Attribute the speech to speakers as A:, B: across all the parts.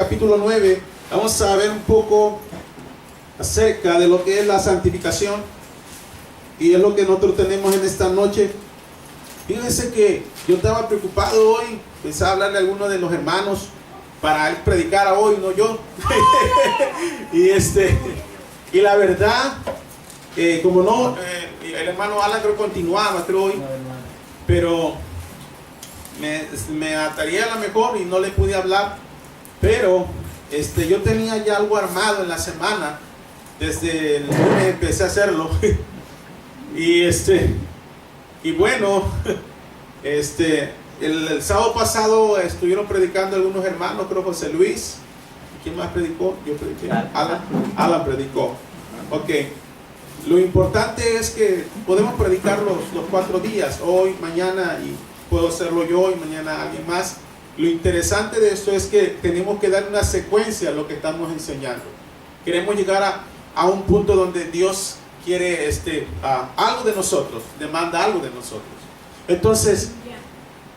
A: capítulo 9, vamos a ver un poco acerca de lo que es la santificación, y es lo que nosotros tenemos en esta noche. Fíjense que yo estaba preocupado hoy, pensaba hablarle a alguno de los hermanos para él predicar hoy, no yo. y la verdad, como no, el hermano Alan creo continuaba, creo hoy, pero me ataría a lo mejor y no le pude hablar, pero yo tenía ya algo armado en la semana, desde el lunes empecé a hacerlo. y bueno, el sábado pasado estuvieron predicando algunos hermanos, creo José Luis. ¿Quién más predicó? Yo prediqué. Alan predicó. Ok. Lo importante es que podemos predicar los 4 días, hoy, mañana, y puedo hacerlo yo y mañana alguien más. Lo interesante de esto es que tenemos que dar una secuencia a lo que estamos enseñando. Queremos llegar a un punto donde Dios quiere algo de nosotros, demanda algo de nosotros. Entonces,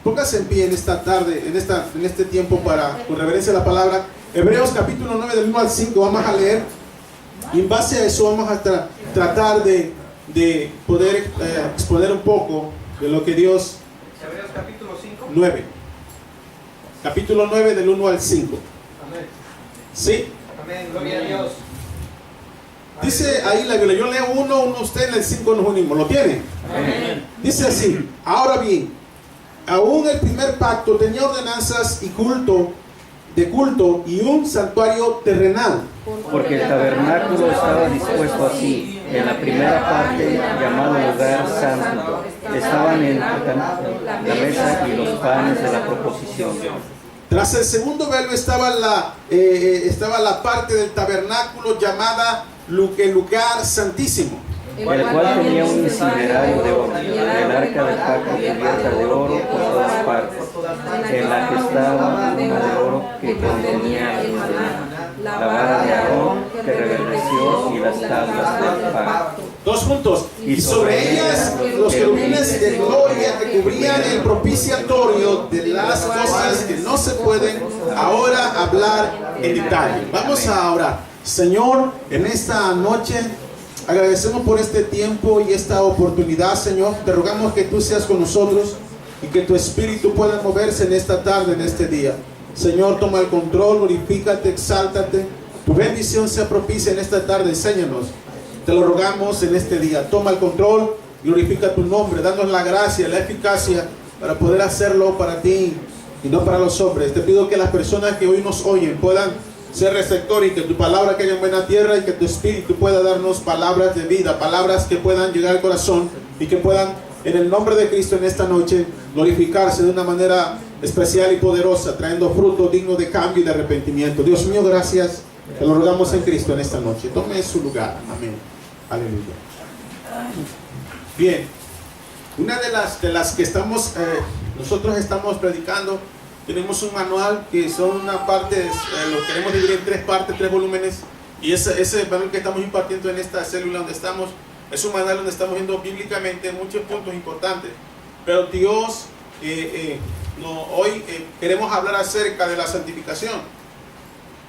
A: póngase en pie en esta tarde, en este tiempo con reverencia a la palabra. Hebreos capítulo 9 del 1 al 5, vamos a leer. Y en base a eso vamos a tratar de poder exponer un poco de lo que Dios...
B: Hebreos capítulo 5.
A: 9. Capítulo 9 del 1 al 5.
B: Amén.
A: ¿Sí?
B: Amén, gloria a Dios.
A: Dice ahí la Biblia, yo leo uno usted, en el 5 nos unimos. ¿Lo tiene?
B: Amén.
A: Dice así: ahora bien, aún el primer pacto tenía ordenanzas y culto y un santuario terrenal.
C: Porque el tabernáculo estaba dispuesto así. En la primera parte, llamado lugar santo, estaban la mesa y los panes de la proposición.
A: Tras el segundo velo estaba la parte del tabernáculo llamada el lugar santísimo,
C: el cual tenía un incinerador de oro, el arca del pacto cubierta de oro por todas partes, en la que estaba una de oro que contenía el maná, la vara de Aarón que reverdeció y las tablas del pacto.
A: Dos juntos. Y sobre ellas los querubines de gloria que cubrían el propiciatorio, de las cosas que no se pueden ahora hablar en detalle. Vamos a orar. Señor, en esta noche agradecemos por este tiempo y esta oportunidad, Señor. Te rogamos que tú seas con nosotros y que tu espíritu pueda moverse en esta tarde, en este día. Señor, toma el control, glorifícate, exáltate. Tu bendición sea propicia en esta tarde, enséñanos. Te lo rogamos en este día. Toma el control, glorifica tu nombre, danos la gracia, la eficacia para poder hacerlo para ti y no para los hombres. Te pido que las personas que hoy nos oyen puedan ser receptores y que tu palabra caiga en buena tierra y que tu espíritu pueda darnos palabras de vida, palabras que puedan llegar al corazón y que puedan, en el nombre de Cristo, en esta noche glorificarse de una manera especial y poderosa, trayendo fruto digno de cambio y de arrepentimiento. Dios mío, gracias. Te lo rogamos en Cristo en esta noche. Tome su lugar. Amén. Aleluya. Bien. Una de las que nosotros estamos predicando, tenemos un manual que son una parte, lo queremos dividir en 3 partes, 3 volúmenes. Y ese manual que estamos impartiendo en esta célula donde estamos, es un manual donde estamos viendo bíblicamente muchos puntos importantes. Pero Dios, hoy queremos hablar acerca de la santificación.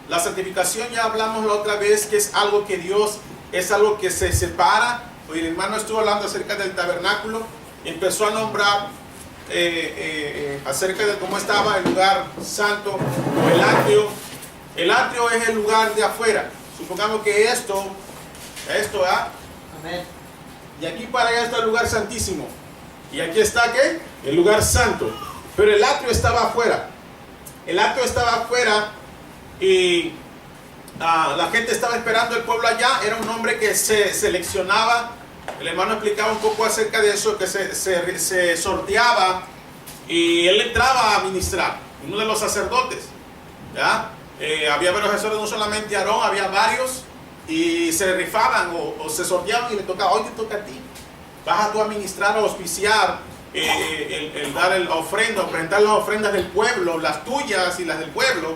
A: La santificación, ya hablamos la otra vez, que es algo que Dios, es algo que se separa. Hoy el hermano estuvo hablando acerca del tabernáculo, empezó a nombrar acerca de cómo estaba el lugar santo o el atrio. El atrio es el lugar de afuera. Supongamos que esto,
B: Amén.
A: y aquí para allá está el lugar santísimo, y aquí está ¿qué? El lugar santo. Pero el atrio estaba afuera. El atrio estaba afuera y la gente estaba esperando el pueblo allá. Era un hombre que se seleccionaba. El hermano explicaba un poco acerca de eso, que se sorteaba y él entraba a ministrar, uno de los sacerdotes, ¿ya? Había varios sacerdotes, no solamente Aarón, había varios, y se rifaban o se sorteaban y le tocaba: hoy te toca a ti, vas tú a ministrar, a auspiciar, el dar la ofrenda, presentar las ofrendas del pueblo, las tuyas y las del pueblo,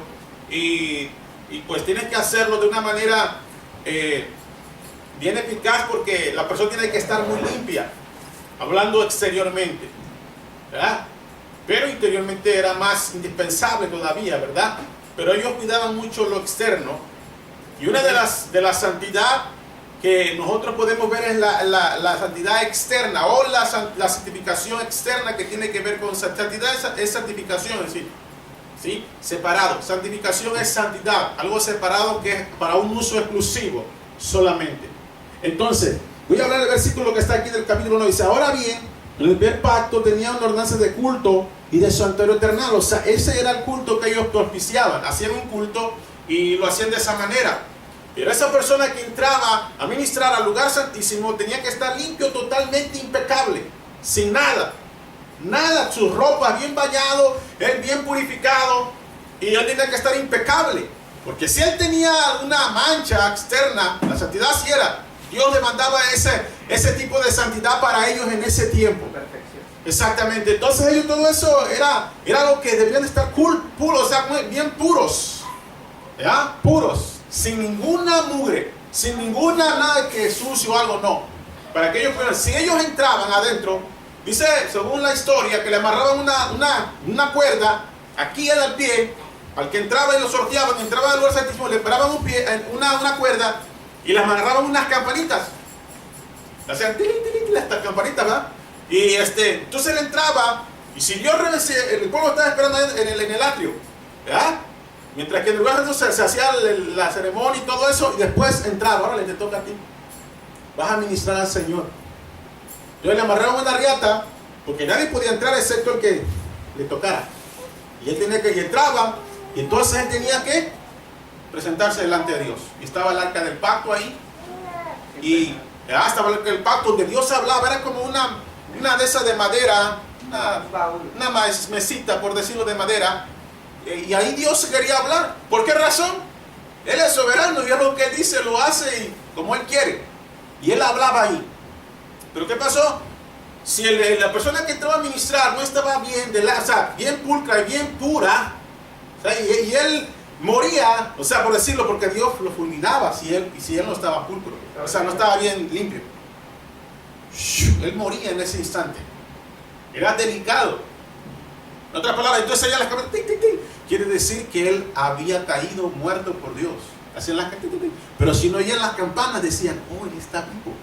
A: y pues tienes que hacerlo de una manera bien eficaz, porque la persona tiene que estar muy limpia, hablando exteriormente, ¿verdad? Pero interiormente era más indispensable todavía, ¿verdad? pero ellos cuidaban mucho lo externo. Y una de las santidad que nosotros podemos ver es la santidad externa o la santificación externa, que tiene que ver con santidad. Es santificación, es decir, ¿sí? Separado. Santificación es santidad, algo separado que es para un uso exclusivo solamente. Entonces, voy a hablar del versículo que está aquí del capítulo 1. Dice: ahora bien, el primer pacto tenía una ordenanza de culto y de santuario eternal. O sea, ese era el culto que ellos propiciaban. Hacían un culto y lo hacían de esa manera. Pero esa persona que entraba a ministrar al lugar santísimo tenía que estar limpio, totalmente impecable, sin nada. Nada, sus ropas bien bañado, él bien purificado, y él tenía que estar impecable. Porque si él tenía una mancha externa, la santidad sí era. Dios demandaba ese tipo de santidad para ellos en ese tiempo.
B: Perfección.
A: Exactamente. Entonces ellos, todo eso era lo que debían estar puros, o sea, bien puros. ¿Ya? Puros. Sin ninguna mugre, sin ninguna nada que sucio o algo, no. Para que ellos fueran, si ellos entraban adentro, dice, según la historia, que le amarraban una cuerda aquí en el pie, al que entraba y lo sorteaban, entraba al lugar santísimo, le paraban una cuerda y le amarraban unas campanitas. Hacían estas campanitas, ¿verdad? Y entonces él entraba, y si Dios el pueblo estaba esperando en el atrio, ¿verdad? Mientras que en el lugar de se hacía la ceremonia y todo eso, y después entraba. Ahora te toca a ti. Vas a ministrar al Señor. Entonces le amarraron una riata, porque nadie podía entrar excepto el que le tocara. Y él tenía que, y entraba, y entonces él tenía que presentarse delante de Dios. Y estaba el arca del pacto ahí, y estaba el pacto donde Dios hablaba. Era como una de esas de madera, una mesita, por decirlo, de madera. Y ahí Dios quería hablar. ¿Por qué razón? Él es soberano y es lo que Él dice, lo hace como Él quiere. Y Él hablaba ahí. ¿Pero qué pasó? Si la persona que entraba a ministrar no estaba bien, bien pulcra y bien pura, o sea, y él moría, o sea, por decirlo, porque Dios lo fulminaba si él no estaba pulcro, o sea, no estaba bien limpio. Él moría en ese instante. Era delicado. En otras palabras, entonces allá las campanas, quiere decir que él había caído muerto por Dios. Hacían las campanas, pero si no oían las campanas decían: oh, él está vivo.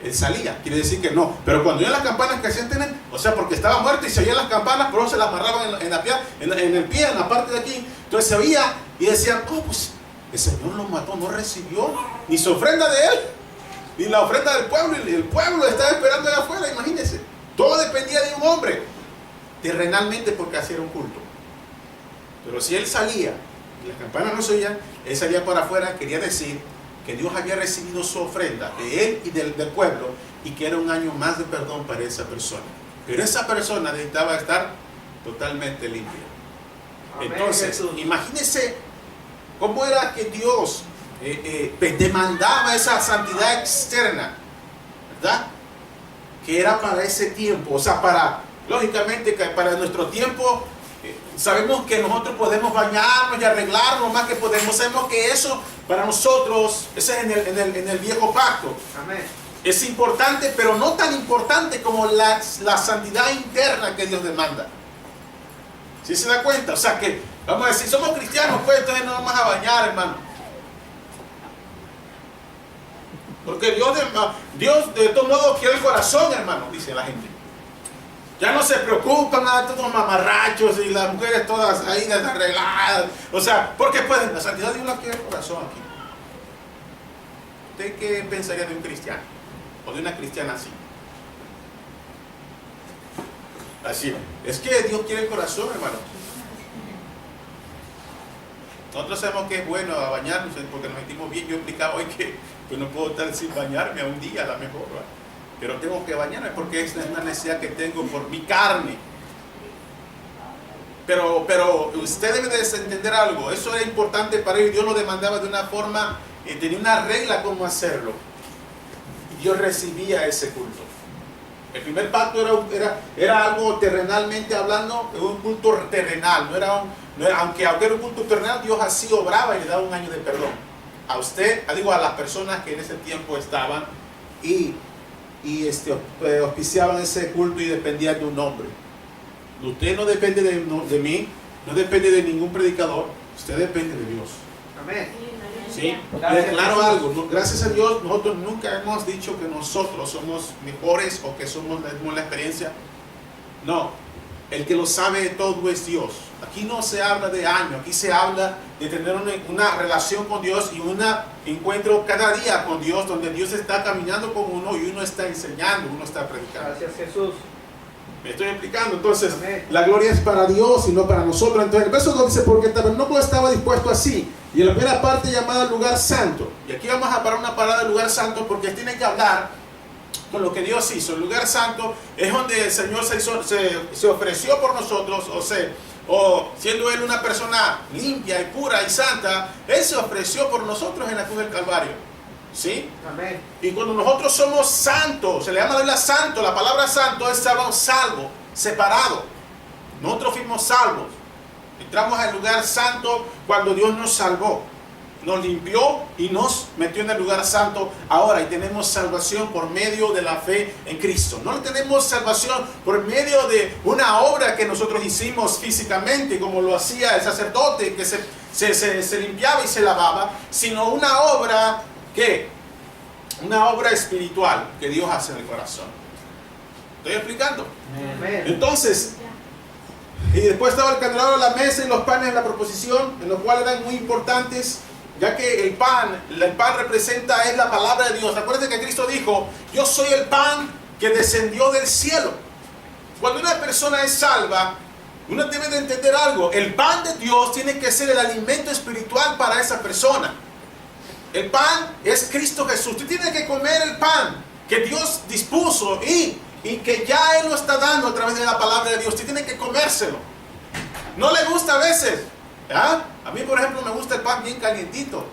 A: Él salía, quiere decir que no. Pero cuando oían las campanas, que hacían tener, o sea, porque estaba muerto y se oían las campanas, pero se las amarraban en el pie, en la parte de aquí. Entonces se oía y decían: oh, pues el Señor lo mató, no recibió ni su ofrenda de él, ni la ofrenda del pueblo, y el pueblo estaba esperando allá afuera. Imagínense, todo dependía de un hombre, terrenalmente, porque hacía un culto. Pero si él salía y las campanas no se oían, él salía para afuera, quería decir que Dios había recibido su ofrenda de él y del pueblo, y que era un año más de perdón para esa persona. Pero esa persona necesitaba estar totalmente limpia.
B: Amén,
A: Entonces,
B: Jesús.
A: imagínense cómo era que Dios demandaba esa santidad externa, ¿verdad? Que era para ese tiempo, o sea, lógicamente, que para nuestro tiempo, sabemos que nosotros podemos bañarnos y arreglarnos más que podemos. Sabemos que eso para nosotros, ese es en el viejo pacto.
B: Amén.
A: Es importante, pero no tan importante como la santidad interna que Dios demanda. ¿Sí se da cuenta? O sea que, vamos a decir, somos cristianos, pues entonces no vamos a bañar, hermano. Porque Dios de todos modos quiere el corazón, hermano, dice la gente. Ya no se preocupan, todos mamarrachos y las mujeres todas ahí desarregladas. O sea, porque pues la santidad Dios la quiere el corazón aquí. ¿Usted qué pensaría de un cristiano? O de una cristiana así. Así. Es que Dios quiere el corazón, hermano. Nosotros sabemos que es bueno a bañarnos porque nos sentimos bien. Yo explicaba hoy que pues, no puedo estar sin bañarme a un día a lo mejor, ¿verdad? Pero tengo que bañarme porque es una necesidad que tengo por mi carne. Pero usted debe de entender algo. Eso era importante para ellos. Dios lo demandaba de una forma, tenía una regla cómo hacerlo. Y Dios recibía ese culto. El primer pacto era algo terrenalmente hablando, un culto terrenal. Aunque era un culto terrenal, Dios así obraba y le daba un año de perdón. A usted, digo, a las personas que en ese tiempo estaban y auspiciaban ese culto y dependían de un hombre. Usted no depende de mí, no depende de ningún predicador, usted depende de Dios.
B: Amén.
A: ¿Sí?
B: Gracias,
A: Y claro
B: Jesús.
A: algo, gracias a Dios nosotros nunca hemos dicho que nosotros somos mejores o que tenemos la experiencia. No, el que lo sabe de todo es Dios. Aquí no se habla de años, aquí se habla de tener una relación con Dios y un encuentro cada día con Dios, donde Dios está caminando con uno y uno está enseñando, uno está predicando.
B: Gracias, Jesús.
A: Me estoy explicando. Entonces,
B: Amén.
A: la gloria es para Dios y no para nosotros. Entonces, el verso 2 dice, porque el tabernáculo estaba dispuesto así, y en la primera parte llamada lugar santo. Y aquí vamos a parar una parada del lugar santo, porque tiene que hablar con lo que Dios hizo. El lugar santo es donde el Señor se ofreció por nosotros, o siendo Él una persona limpia y pura y santa, Él se ofreció por nosotros en la cruz del Calvario. ¿Sí?
B: Amén.
A: Y cuando nosotros somos santos, se le llama a la Biblia santo, la palabra santo es salvo, separado. Nosotros fuimos salvos. Entramos al lugar santo cuando Dios nos salvó. Nos limpió y nos metió en el lugar santo ahora. Y tenemos salvación por medio de la fe en Cristo. No tenemos salvación por medio de una obra que nosotros hicimos físicamente, como lo hacía el sacerdote, que se limpiaba y se lavaba, sino una obra que una obra espiritual que Dios hace en el corazón. ¿Estoy explicando?
B: Amén.
A: Entonces, y después estaba el candelabro, la mesa y los panes en la proposición, en los cuales eran muy importantes, ya que el pan representa, es la palabra de Dios. Acuérdense que Cristo dijo, yo soy el pan que descendió del cielo. Cuando una persona es salva, uno debe de entender algo, el pan de Dios tiene que ser el alimento espiritual para esa persona. El pan es Cristo Jesús. Tú tienes que comer el pan que Dios dispuso y que ya Él lo está dando a través de la palabra de Dios. Tú tienes que comérselo. No le gusta a veces. ¿Ya? A mí, por ejemplo, me gusta el pan bien calientito.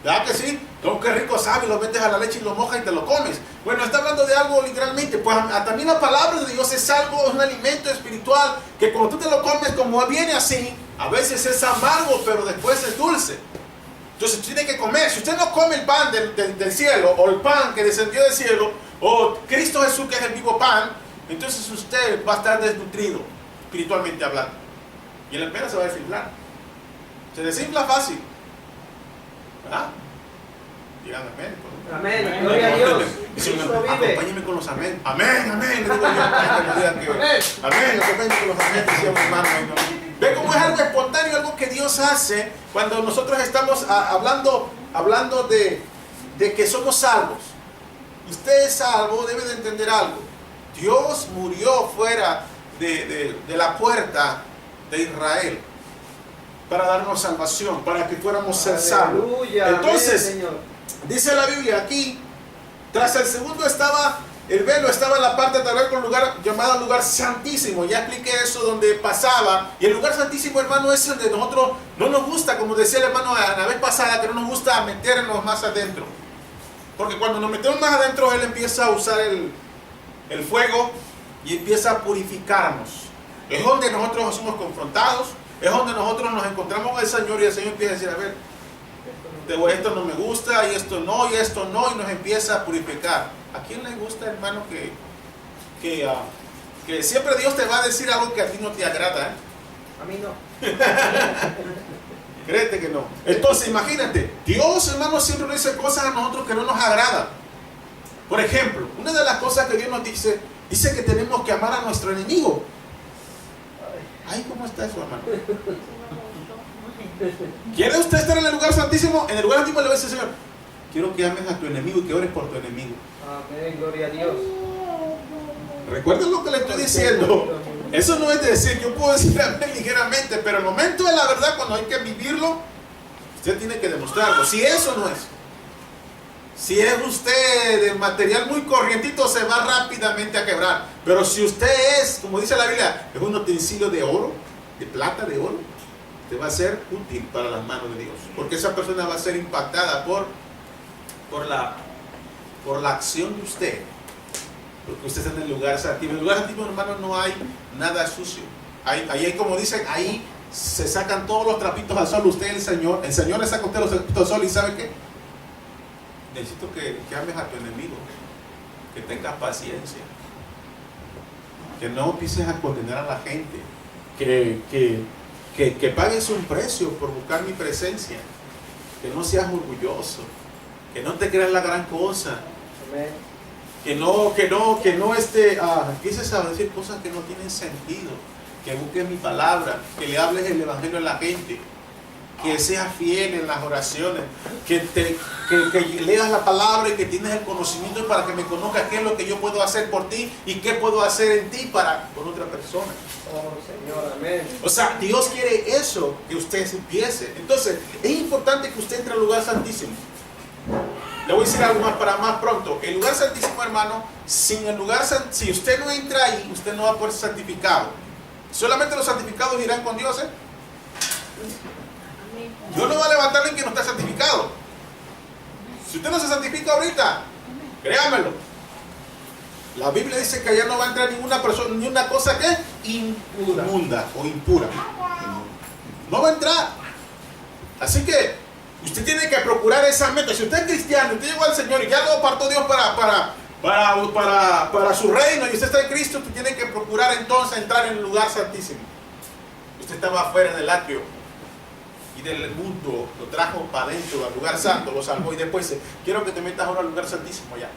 A: ¿Verdad que sí? Oh, qué rico sabe, lo metes a la leche y lo mojas y te lo comes. Bueno, está hablando de algo literalmente. Pues también la palabra de Dios es algo, es un alimento espiritual que cuando tú te lo comes como viene así, a veces es amargo, pero después es dulce. Entonces tú tienes que comer. Si usted no come el pan del cielo, o el pan que descendió del cielo, o Cristo Jesús que es el vivo pan, entonces usted va a estar desnutrido, espiritualmente hablando. Y el pena se va a desinflar. Se desinfla fácil. ¿Verdad? Digan amén.
B: Amén. Gloria a Dios. Cristo vive.
A: Acompáñenme con los amén. Amén, amén. Le digo yo, amén, acompáñenme con los amén, decía un hermano. Ve cómo es algo espontáneo, algo que Dios hace cuando nosotros estamos hablando de que somos salvos. Usted es salvo, debe de entender algo. Dios murió fuera de la puerta de Israel para darnos salvación, para que fuéramos ser salvos.
B: Aleluya.
A: Entonces,
B: Amén, Señor.
A: dice la Biblia aquí, tras el segundo estaba el velo, estaba en la parte de con lugar llamado lugar santísimo. Ya expliqué eso donde pasaba. Y el lugar santísimo, hermano, es el de nosotros. No nos gusta, como decía el hermano la vez pasada, que no nos gusta meternos más adentro. Porque cuando nos metemos más adentro, Él empieza a usar el fuego y empieza a purificarnos. Es donde nosotros somos confrontados, es donde nosotros nos encontramos con el Señor y el Señor empieza a decir, a ver, esto no me gusta, y esto no, y nos empieza a purificar. ¿A quién le gusta, hermano, que siempre Dios te va a decir algo que a ti no te agrada?
B: A mí no.
A: Créete que no. Entonces, imagínate, Dios, hermano, siempre nos dice cosas a nosotros que no nos agradan. Por ejemplo, una de las cosas que Dios nos dice que tenemos que amar a nuestro enemigo. Ay, ¿cómo está eso, hermano? ¿Quiere usted estar en el lugar santísimo? En el lugar santísimo le va a decir, Señor, quiero que ames a tu enemigo y que ores por tu enemigo.
B: Amén, gloria a Dios.
A: Recuerden lo que le estoy diciendo. Eso no es de decir, yo puedo decir amén ligeramente, pero el momento de la verdad, cuando hay que vivirlo, usted tiene que demostrarlo. Si eso no es, si es usted de material muy corrientito, se va rápidamente a quebrar. Pero si usted es, como dice la Biblia, es un utensilio de oro, de plata, de oro, te va a ser útil para las manos de Dios, porque esa persona va a ser impactada por la acción de usted, porque usted está en el lugar santísimo. En el lugar santísimo, hermano, no hay nada sucio. Ahí hay, como dicen, ahí se sacan todos los trapitos al sol. Usted, el Señor le saca a usted los trapitos al sol, y ¿sabe qué? Necesito que ames a tu enemigo, que tengas paciencia, que no empieces a condenar a la gente, que pagues un precio por buscar mi presencia, que no seas orgulloso, que no te creas la gran cosa,
B: Amén.
A: que no empieces a decir cosas que no tienen sentido, que busques mi palabra, que le hables el evangelio a la gente, que seas fiel en las oraciones, que leas la palabra y que tienes el conocimiento para que me conozcas qué es lo que yo puedo hacer por ti y qué puedo hacer en ti con otra persona.
B: Oh, Señor, amén.
A: O sea, Dios quiere eso, que usted empiece. Entonces, es importante que usted entre al lugar santísimo. Le voy a decir algo más para más pronto. El lugar santísimo, hermano, si usted no entra ahí, usted no va a poder ser santificado. Solamente los santificados irán con Dios, ¿eh? Dios no va a levantar a alguien que no está santificado. Si usted no se santifica ahorita, créamelo. La Biblia dice que allá no va a entrar ninguna persona, ni una cosa que inmunda o impura. No va a entrar. Así que usted tiene que procurar esa meta. Si usted es cristiano, usted llegó al Señor y ya lo apartó Dios para su reino y usted está en Cristo, usted tiene que procurar entonces entrar en el lugar santísimo. Usted estaba afuera del atrio y del mundo, lo trajo para adentro, al lugar santo, lo salvó y después dice, quiero que te metas ahora al lugar santísimo allá.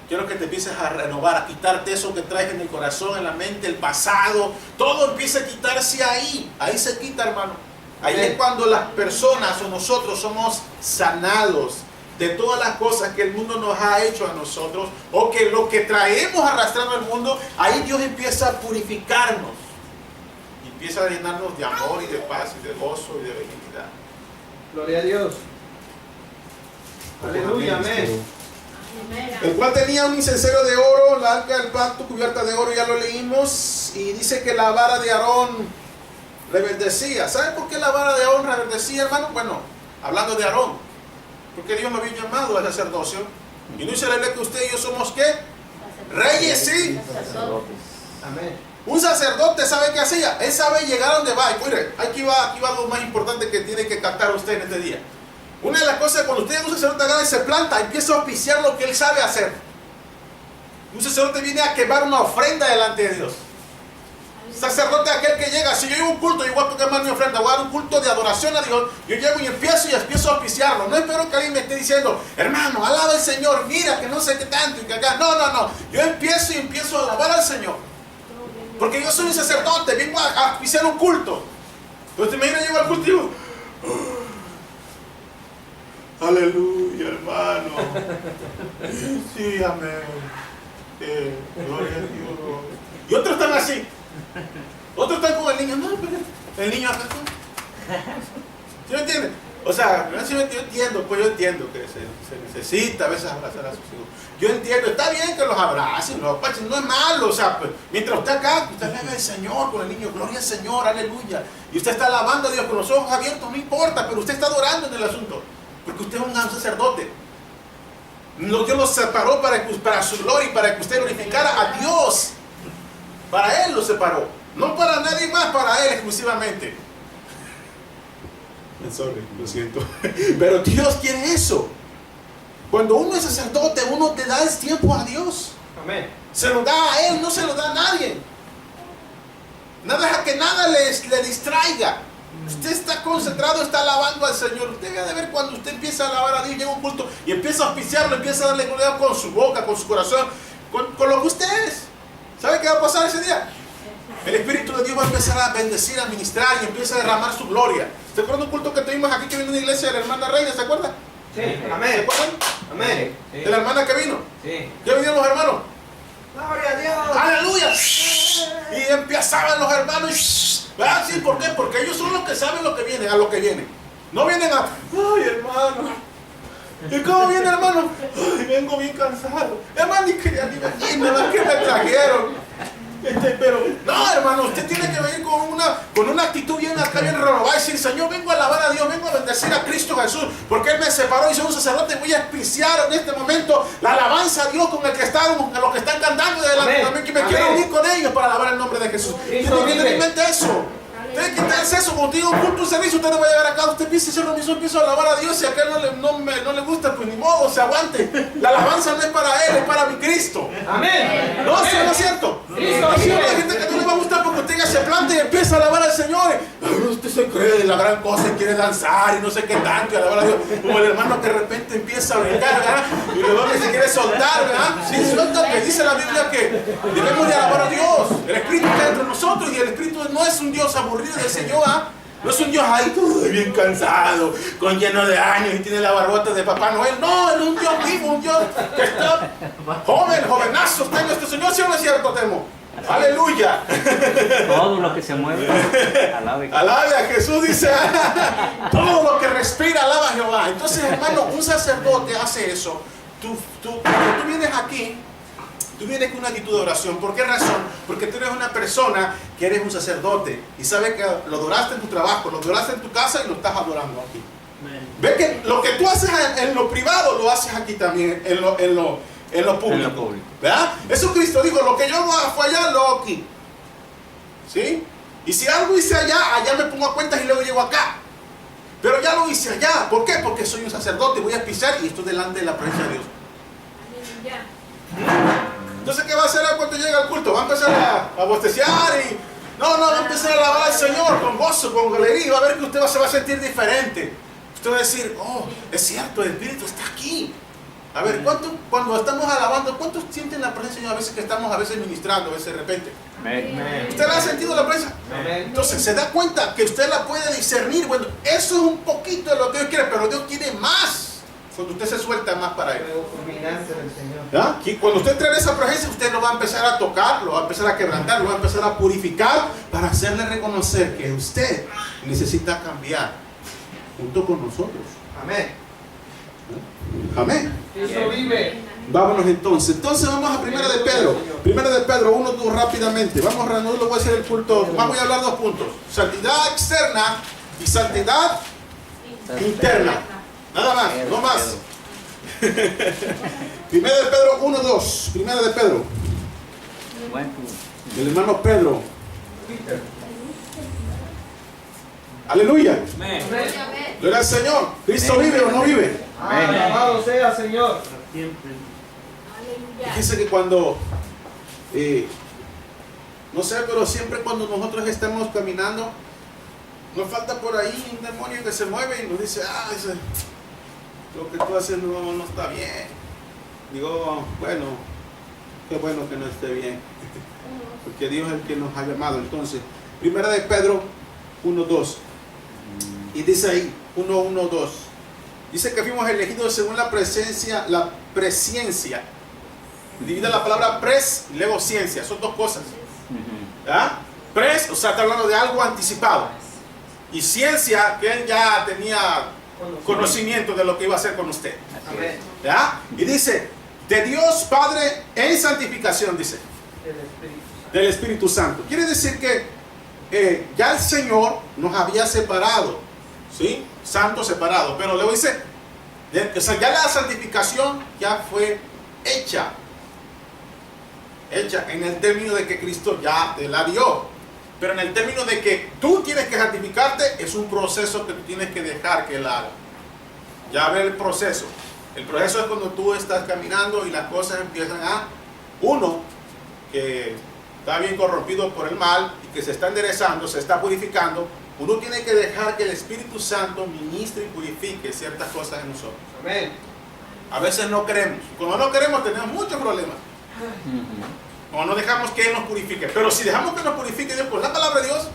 A: Quiero que te empieces a renovar, a quitarte eso que traes en el corazón, en la mente, el pasado. Todo empieza a quitarse ahí. Ahí se quita, hermano. Ahí es cuando las personas o nosotros somos sanados de todas las cosas que el mundo nos ha hecho a nosotros o que lo que traemos arrastrando al mundo, ahí Dios empieza a purificarnos. Y empieza a llenarnos de amor y de paz y de gozo y de benignidad.
B: Gloria a Dios. Aleluya, amén.
A: El cual tenía un incensero de oro, la arca del pacto cubierta de oro, ya lo leímos, y dice que la vara de Aarón reverdecía. ¿Sabe por qué la vara de Aarón reverdecía, hermano? Bueno, hablando de Aarón, porque Dios me había llamado al sacerdocio, y no dice la Biblia que usted y yo somos ¿qué? Reyes, sí.
B: Amén.
A: Un sacerdote, ¿sabe qué hacía? Él sabe llegar a donde va. Y mire, aquí va lo más importante que tiene que captar usted en este día. Una de las cosas, cuando usted llega a un sacerdote agarra y se planta, empieza a auspiciar lo que él sabe hacer. Un sacerdote viene a quemar una ofrenda delante de Dios. Sacerdote aquel que llega, si yo llevo un culto, yo voy a quemar mi ofrenda, voy a dar un culto de adoración a Dios, yo llego y empiezo a auspiciarlo. No espero que alguien me esté diciendo, hermano, alaba al Señor, mira que no sé qué tanto y que acá. No. Yo empiezo a alabar al Señor. Porque yo soy un sacerdote, vengo a auspiciar un culto. Entonces me llego al culto y digo, aleluya, hermano. Sí, amén. Gloria a Dios. Y otros están así. Otros están con el niño. No, pero el niño acá. ¿Sí me entienden? O sea, yo entiendo que se necesita a veces abrazar a sus hijos. Yo entiendo, está bien que los abracen, no es malo. O sea, pues, mientras usted acá, usted le ve al Señor con el niño, gloria al Señor, aleluya. Y usted está alabando a Dios con los ojos abiertos, no importa, pero usted está adorando en el asunto. Porque usted es un gran sacerdote. Dios lo separó para su gloria y para que usted glorificara a Dios. Para Él lo separó. No para nadie más, para Él exclusivamente. Sorry, lo siento. Pero Dios quiere eso. Cuando uno es sacerdote, uno te da el tiempo a Dios.
B: Amén.
A: Se lo da a Él, no se lo da a nadie. Nada deja que nada le distraiga. Usted está concentrado, está alabando al Señor. Usted debe de ver cuando usted empieza a alabar a Dios, llega un culto y empieza a auspiciarlo, empieza a darle gloria con su boca, con su corazón, con lo que usted es. ¿Sabe qué va a pasar ese día? El Espíritu de Dios va a empezar a bendecir, a ministrar y empieza a derramar su gloria. ¿Se acuerdan un culto que tuvimos aquí que vino una iglesia de la hermana Reina? ¿Se acuerdan?
B: Sí.
A: ¿Se
B: Amén.
A: acuerdan?
B: Amén.
A: De la hermana que vino.
B: Sí.
A: ¿Ya vinieron los hermanos?
B: Gloria a Dios.
A: ¡Aleluya! Y empezaban los hermanos. ¿Verdad? Sí, ¿por qué? Porque ellos son los que saben lo que viene, a lo que vienen. No vienen a, ay, hermano. ¿Y cómo viene, hermano? Ay, vengo bien cansado. Hermano, ni quería ni venir, nada más que me trajeron. Pero, no, hermano, usted tiene que venir con una actitud bien acá, bien renovada. Y decir, Señor, vengo a alabar a Dios, vengo a bendecir a Cristo Jesús, porque Él me separó y soy un sacerdote. Voy a auspiciar en este momento la alabanza a Dios con el que están, los que están cantando de delante también, que me quiero unir con ellos para alabar el nombre de Jesús. Tiene bien en mi mente eso. Tiene que quitarse eso. Cuando digo un culto, un servicio, usted no va a llegar acá. Usted empieza a hacer lo mismo, empieza a alabar a Dios. Y a aquel no le gusta, pues ni modo, se aguante. La alabanza no es para Él, es para mi Cristo.
B: Amén.
A: No, ¿sí no es cierto? Aquí hay gente que no le va a gustar porque usted ya se planta y empieza a alabar al Señor. Usted se cree de la gran cosa y quiere danzar y no sé qué tanto y alabar a Dios. Como el hermano que de repente empieza a brincar, ¿verdad? Y luego que se quiere soltar, ¿verdad? Sí, suelta, que dice la Biblia que debemos de alabar a Dios. El Espíritu está dentro de nosotros y el Espíritu no es un Dios aburrido de Señor, ¿ah? No es un Dios ahí todo bien cansado, con lleno de años y tiene la barbota de Papá Noel. No, es un Dios vivo, un Dios que está jovenazo está en nuestro Señor. ¿Sí o no es cierto, Temo? Aleluya.
C: Todo lo que se mueve, alabe.
A: Alabe a Jesús, dice. Todo lo que respira, alaba a Jehová. Entonces, hermano, un sacerdote hace eso. Cuando tú vienes aquí, tú vienes con una actitud de oración. ¿Por qué razón? Porque tú eres una persona que eres un sacerdote y sabes que lo adoraste en tu trabajo, lo adoraste en tu casa y lo estás adorando aquí. Ve que lo que tú haces en lo privado lo haces aquí también, en lo público. ¿Verdad? Eso Cristo dijo, lo que yo no hago allá, lo hago aquí. ¿Sí? Y si algo hice allá me pongo a cuentas y luego llego acá. Pero ya lo hice allá. ¿Por qué? Porque soy un sacerdote, voy a pisar y estoy delante de la presencia de Dios. Entonces, ¿qué va a hacer cuando llegue al culto? Va a empezar a bosteciar y... No, va a empezar a alabar al Señor con gozo, con alegría. Va a ver que usted se va a sentir diferente. Usted va a decir, oh, es cierto, el Espíritu está aquí. A ver, cuando estamos alabando, ¿cuántos sienten la presencia del Señor? A veces que estamos ministrando, a veces de repente.
C: Amén.
A: ¿Usted la ha sentido la presencia?
B: Amén.
A: Entonces se da cuenta que usted la puede discernir. Bueno, eso es un poquito de lo que Dios quiere, pero Dios tiene más. Cuando usted se suelta más para Él. ¿Ya? Y cuando usted trae esa presencia, usted lo va a empezar a tocar, lo va a empezar a quebrantar, lo va a empezar a purificar para hacerle reconocer que usted necesita cambiar junto con nosotros.
B: Amén.
A: Amén.
B: Cristo vive.
A: Vámonos entonces. Entonces vamos a Primera de Pedro. Primera de Pedro 1:2 rápidamente. Vamos a lo voy a hacer el culto. Voy a hablar dos puntos. Santidad externa y santidad interna. Nada más, no más. Primera de Pedro 1:2. Primera de Pedro. El hermano Pedro. Aleluya. Gloria al Señor. ¿Cristo vive o no vive?
B: Alabado sea, Señor.
A: Fíjese que cuando, no sé, pero siempre cuando nosotros estamos caminando, nos falta por ahí un demonio que se mueve y nos dice, dice, lo que tú haces no está bien. Digo, bueno, qué bueno que no esté bien, porque Dios es el que nos ha llamado. Entonces, Primera de Pedro 1:2, y dice ahí, 1:2. Dice que fuimos elegidos según la presciencia. Divide la palabra pres y luego ciencia. Son dos cosas. ¿Ya? Pres, o sea, está hablando de algo anticipado. Y ciencia, que él ya tenía conocimiento de lo que iba a hacer con usted. ¿Ya? Y dice, de Dios Padre en santificación, dice. Del Espíritu Santo. Quiere decir que ya el Señor nos había separado. ¿Sí? Santo separado, pero luego dice, o sea, ya la santificación ya fue hecha en el término de que Cristo ya te la dio, pero en el término de que tú tienes que santificarte, es un proceso que tú tienes que dejar que Él haga. Ya ve el proceso es cuando tú estás caminando y las cosas empiezan uno que está bien corrompido por el mal y que se está enderezando, se está purificando. Uno tiene que dejar que el Espíritu Santo ministre y purifique ciertas cosas en nosotros.
B: Amén.
A: A veces no queremos. Cuando no queremos tenemos muchos problemas. Cuando no dejamos que Él nos purifique. Pero si dejamos que nos purifique Dios con la palabra de Dios,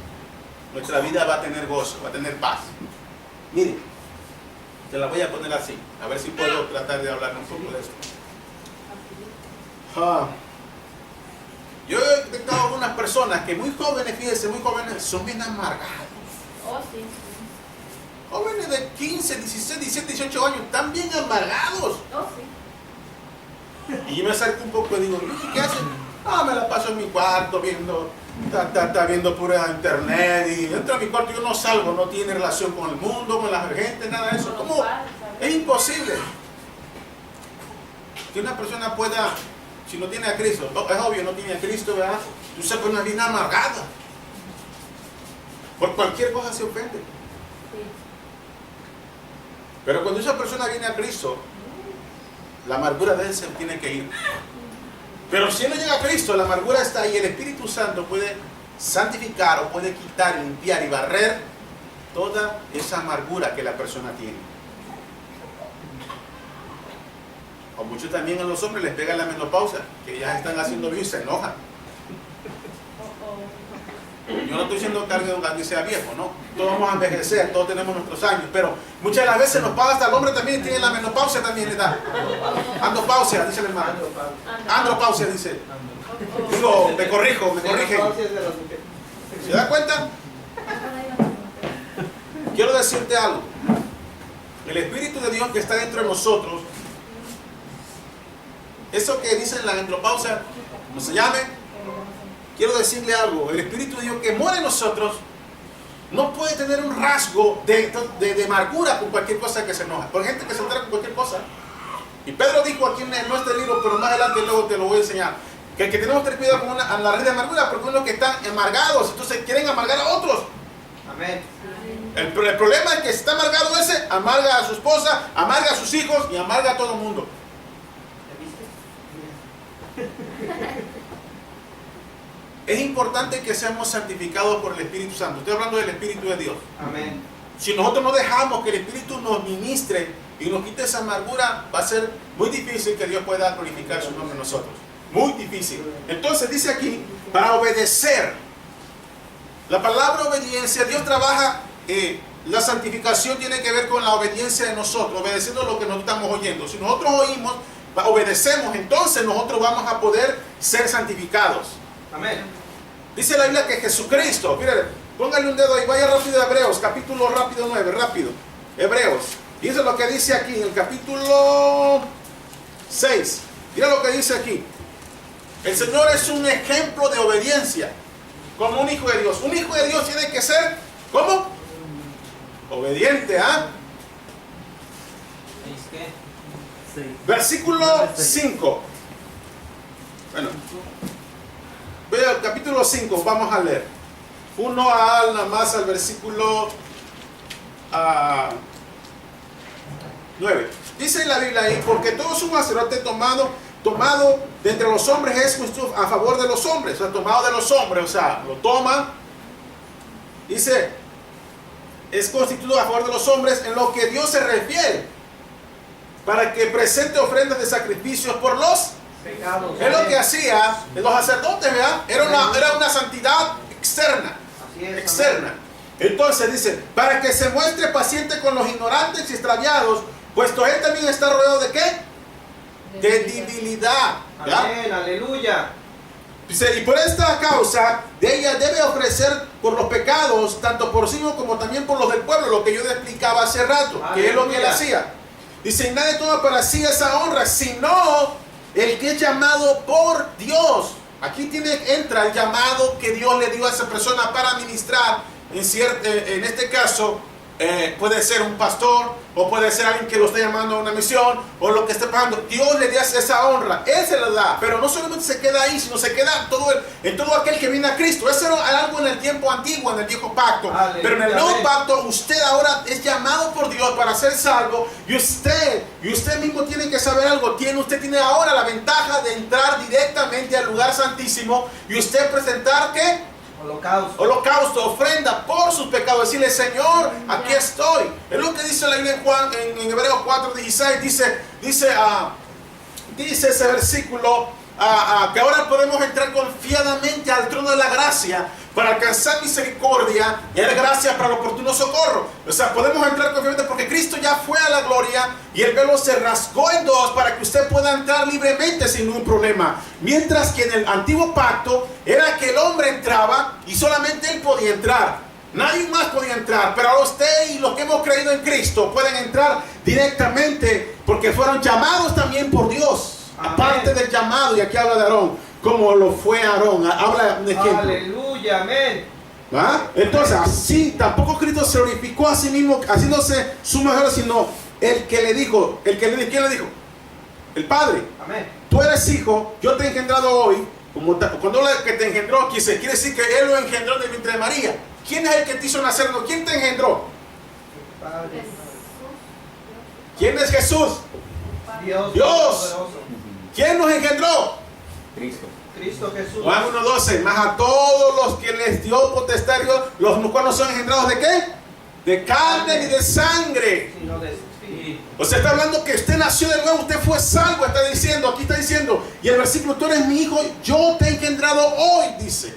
A: nuestra vida va a tener gozo, va a tener paz. Mire, te la voy a poner así. A ver si puedo tratar de hablar un poco de esto. Yo he detectado algunas personas que muy jóvenes, fíjense, muy jóvenes, son bien amargados.
D: Oh, sí.
A: Jóvenes de 15, 16, 17, 18 años, están bien amargados.
D: Oh, sí.
A: Y yo me acerco un poco y digo, ¿y qué hacen? Me la paso en mi cuarto viendo, viendo pura internet y entro a mi cuarto y yo no salgo, no tiene relación con el mundo, con la gente, nada de eso. ¿Cómo? Es imposible que una persona pueda, si no tiene a Cristo, es obvio, no tiene a Cristo, ¿verdad? Tú se pone bien amargada. Por cualquier cosa se ofende. Pero cuando esa persona viene a Cristo, la amargura de él se tiene que ir. Pero si él no llega a Cristo, la amargura está ahí. El Espíritu Santo puede santificar o puede quitar, limpiar y barrer toda esa amargura que la persona tiene. O muchos también a los hombres les pega la menopausia, que ya están haciendo bien y se enojan. Yo no estoy diciendo que alguien sea viejo, no. Todos vamos a envejecer, todos tenemos nuestros años, pero muchas de las veces nos pasa, hasta el hombre también tiene la menopausia, también le da. Andropausia, dice el hermano. Andropausia, dice. Digo, me corrigen. ¿Se da cuenta? Quiero decirte algo. El Espíritu de Dios que está dentro de nosotros, eso que dicen la andropausia, como se llame, quiero decirle algo. El Espíritu de Dios que mora en nosotros no puede tener un rasgo de amargura con cualquier cosa que se enoja. Por gente que se entera con cualquier cosa. Y Pedro dijo aquí en este libro, pero más adelante luego te lo voy a enseñar, que tenemos que tener cuidado con la raíz de amargura, porque unos que están amargados, entonces quieren amargar a otros.
B: Amén.
A: El problema es que si está amargado ese, amarga a su esposa, amarga a sus hijos y amarga a todo el mundo. Es importante que seamos santificados por el Espíritu Santo. Estoy hablando del Espíritu de Dios.
B: Amén.
A: Si nosotros no dejamos que el Espíritu nos ministre y nos quite esa amargura, va a ser muy difícil que Dios pueda glorificar su nombre en nosotros. Muy difícil. Entonces dice aquí, para obedecer. La palabra obediencia, Dios trabaja, la santificación tiene que ver con la obediencia de nosotros, obedeciendo lo que nos estamos oyendo. Si nosotros oímos, obedecemos, entonces nosotros vamos a poder ser santificados.
B: Amén.
A: Dice la Biblia que Jesucristo, mire, póngale un dedo ahí, vaya rápido a Hebreos, capítulo rápido 9, rápido. Hebreos. Y eso es lo que dice aquí, en el capítulo 6. Mira lo que dice aquí. El Señor es un ejemplo de obediencia, como un hijo de Dios. Un hijo de Dios tiene que ser, ¿cómo? Obediente, ¿ah? Versículo 5. Bueno, ve al capítulo 5, vamos a leer. Nada más al versículo 9. Dice en la Biblia ahí, porque todo su sacerdote tomado de entre los hombres es justo a favor de los hombres, o sea, tomado de los hombres, o sea, lo toma, dice, es constituido a favor de los hombres en lo que Dios se refiere, para que presente ofrendas de sacrificios por los pecados. Es lo que hacía los sacerdotes, ¿verdad? Era una santidad externa. Externa. Entonces dice, para que se muestre paciente con los ignorantes y extraviados, puesto él también está rodeado de ¿qué? De debilidad. ¿Ya?
B: Amén, aleluya.
A: Dice, y por esta causa de ella debe ofrecer por los pecados, tanto por sí mismo como también por los del pueblo, lo que yo le explicaba hace rato, aleluya, que es lo que él hacía. Dice, y nadie toma para sí esa honra, sino el que es llamado por Dios. Aquí entra el llamado que Dios le dio a esa persona para ministrar. En este caso, puede ser un pastor, o puede ser alguien que lo esté llamando a una misión, o lo que esté pagando. Dios le da esa honra, Él se la da, pero no solamente se queda ahí, sino se queda en todo aquel que viene a Cristo. Eso era algo en el tiempo antiguo, en el viejo pacto. Aleluya. Pero en el nuevo pacto, usted ahora es llamado por Dios para ser salvo, y usted mismo tiene que saber algo. Usted tiene ahora la ventaja de entrar directamente al lugar santísimo, y usted presentar ¿qué? Holocausto, ofrenda por sus pecados. Decirle, Señor, aquí estoy. Es lo que dice la Biblia en Hebreos 4:16. Dice ese versículo, que ahora podemos entrar confiadamente al trono de la gracia para alcanzar misericordia y dar gracias para el oportuno socorro. O sea, podemos entrar confiadamente porque Cristo ya fue a la gloria y el velo se rasgó en dos para que usted pueda entrar libremente sin ningún problema. Mientras que en el antiguo pacto era que el hombre entraba y solamente él podía entrar. Nadie más podía entrar, pero ahora usted y los que hemos creído en Cristo pueden entrar directamente porque fueron llamados también por Dios. Amén. Aparte del llamado, y aquí habla de Aarón, como lo fue Aarón, habla de ejemplo.
B: Aleluya, amén.
A: ¿Ah? Entonces, así tampoco Cristo se glorificó a sí mismo, haciéndose su mejor, sino el que le dijo, ¿quién le dijo? El Padre.
B: Amén.
A: Tú eres hijo, yo te he engendrado hoy, cuando que te engendró, quiere decir que Él lo engendró del vientre de María. ¿Quién es el que te hizo nacer? No, ¿quién te engendró?
B: Padre.
A: ¿Quién es Jesús?
B: Dios.
A: Dios.
B: Todopoderoso.
A: ¿Quién nos engendró?
C: Cristo.
B: Cristo Jesús.
A: Juan 1:12, más a todos los que les dio potestad, los cuales son engendrados ¿de qué? De carne y de sangre.
B: Sino de espíritu.
A: O sea, está hablando que usted nació de nuevo, usted fue salvo, está diciendo, aquí está diciendo, y el versículo, tú eres mi hijo, yo te he engendrado hoy, dice.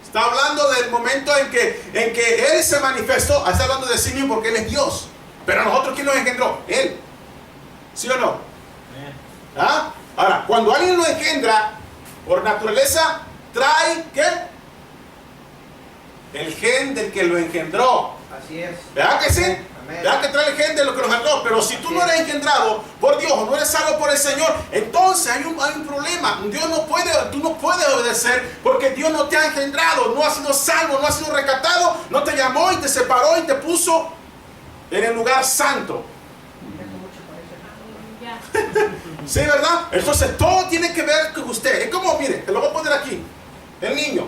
A: Está hablando del momento en que Él se manifestó, está hablando de sí mismo porque Él es Dios. Pero a nosotros, ¿quién nos engendró? Él. ¿Sí o no? ¿Ah? Ahora, cuando alguien lo engendra, por naturaleza, trae, ¿qué? El gen del que lo engendró.
B: Así es.
A: ¿Verdad que sí?
B: Amén.
A: ¿Verdad que trae el gen de lo que lo engendró? Pero si tú no eres engendrado por Dios o no eres salvo por el Señor, entonces hay un problema. Tú no puedes obedecer porque Dios no te ha engendrado, no has sido salvo, no has sido rescatado, no te llamó y te separó y te puso en el lugar santo.
D: Ya.
A: ¿Sí, verdad? Entonces todo tiene que ver con usted. Es como, mire, te lo voy a poner aquí. El niño.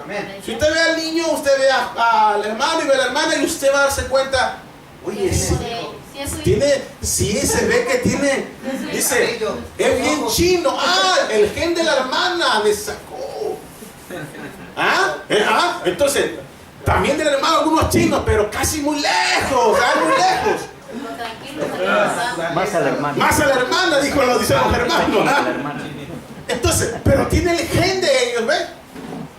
B: Amén.
A: Si usted ve al niño, usted ve al hermano y ve a la hermana y usted va a darse cuenta, oye, sí, se ve que tiene, dice, es bien chino. El gen de la hermana le sacó. Entonces, también del hermano algunos chinos, pero casi muy lejos, muy lejos.
C: Más a la hermana.
A: Más a la hermana, dicen los hermanos.
C: A la hermana.
A: Entonces, pero tiene el gen de ellos, ¿ves?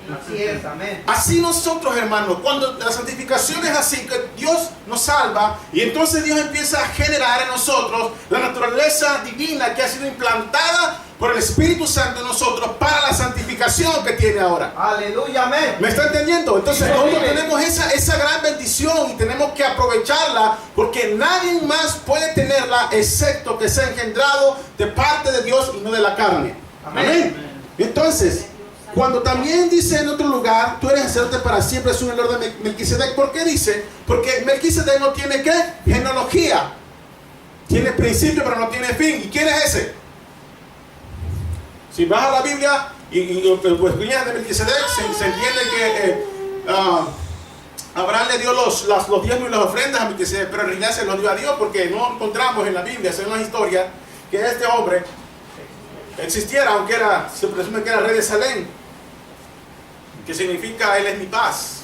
B: Así es, amén.
A: Así nosotros, hermanos, cuando la santificación es así, que Dios nos salva y entonces Dios empieza a generar en nosotros la naturaleza divina que ha sido implantada por el Espíritu Santo en nosotros para la santificación que tiene ahora.
B: Aleluya, amén.
A: ¿Me está entendiendo? Entonces nosotros tenemos esa gran bendición y tenemos que aprovecharla porque nadie más puede tenerla excepto que sea engendrado de parte de Dios y no de la carne. Amén. Entonces, cuando también dice en otro lugar, tú eres sacerdote para siempre, es un honor de Melquisedec. ¿Por qué dice? Porque Melquisedec no tiene ¿qué? Genealogía. Tiene principio pero no tiene fin. ¿Y quién es ese? Si vas a la Biblia y pues de Melquisedec, se entiende que Abraham le dio los diezmos y las ofrendas a Melquisedec, pero en realidad se los dio a Dios porque no encontramos en la Biblia, según la historia, que este hombre existiera, aunque se presume que era rey de Salem, que significa Él es mi paz.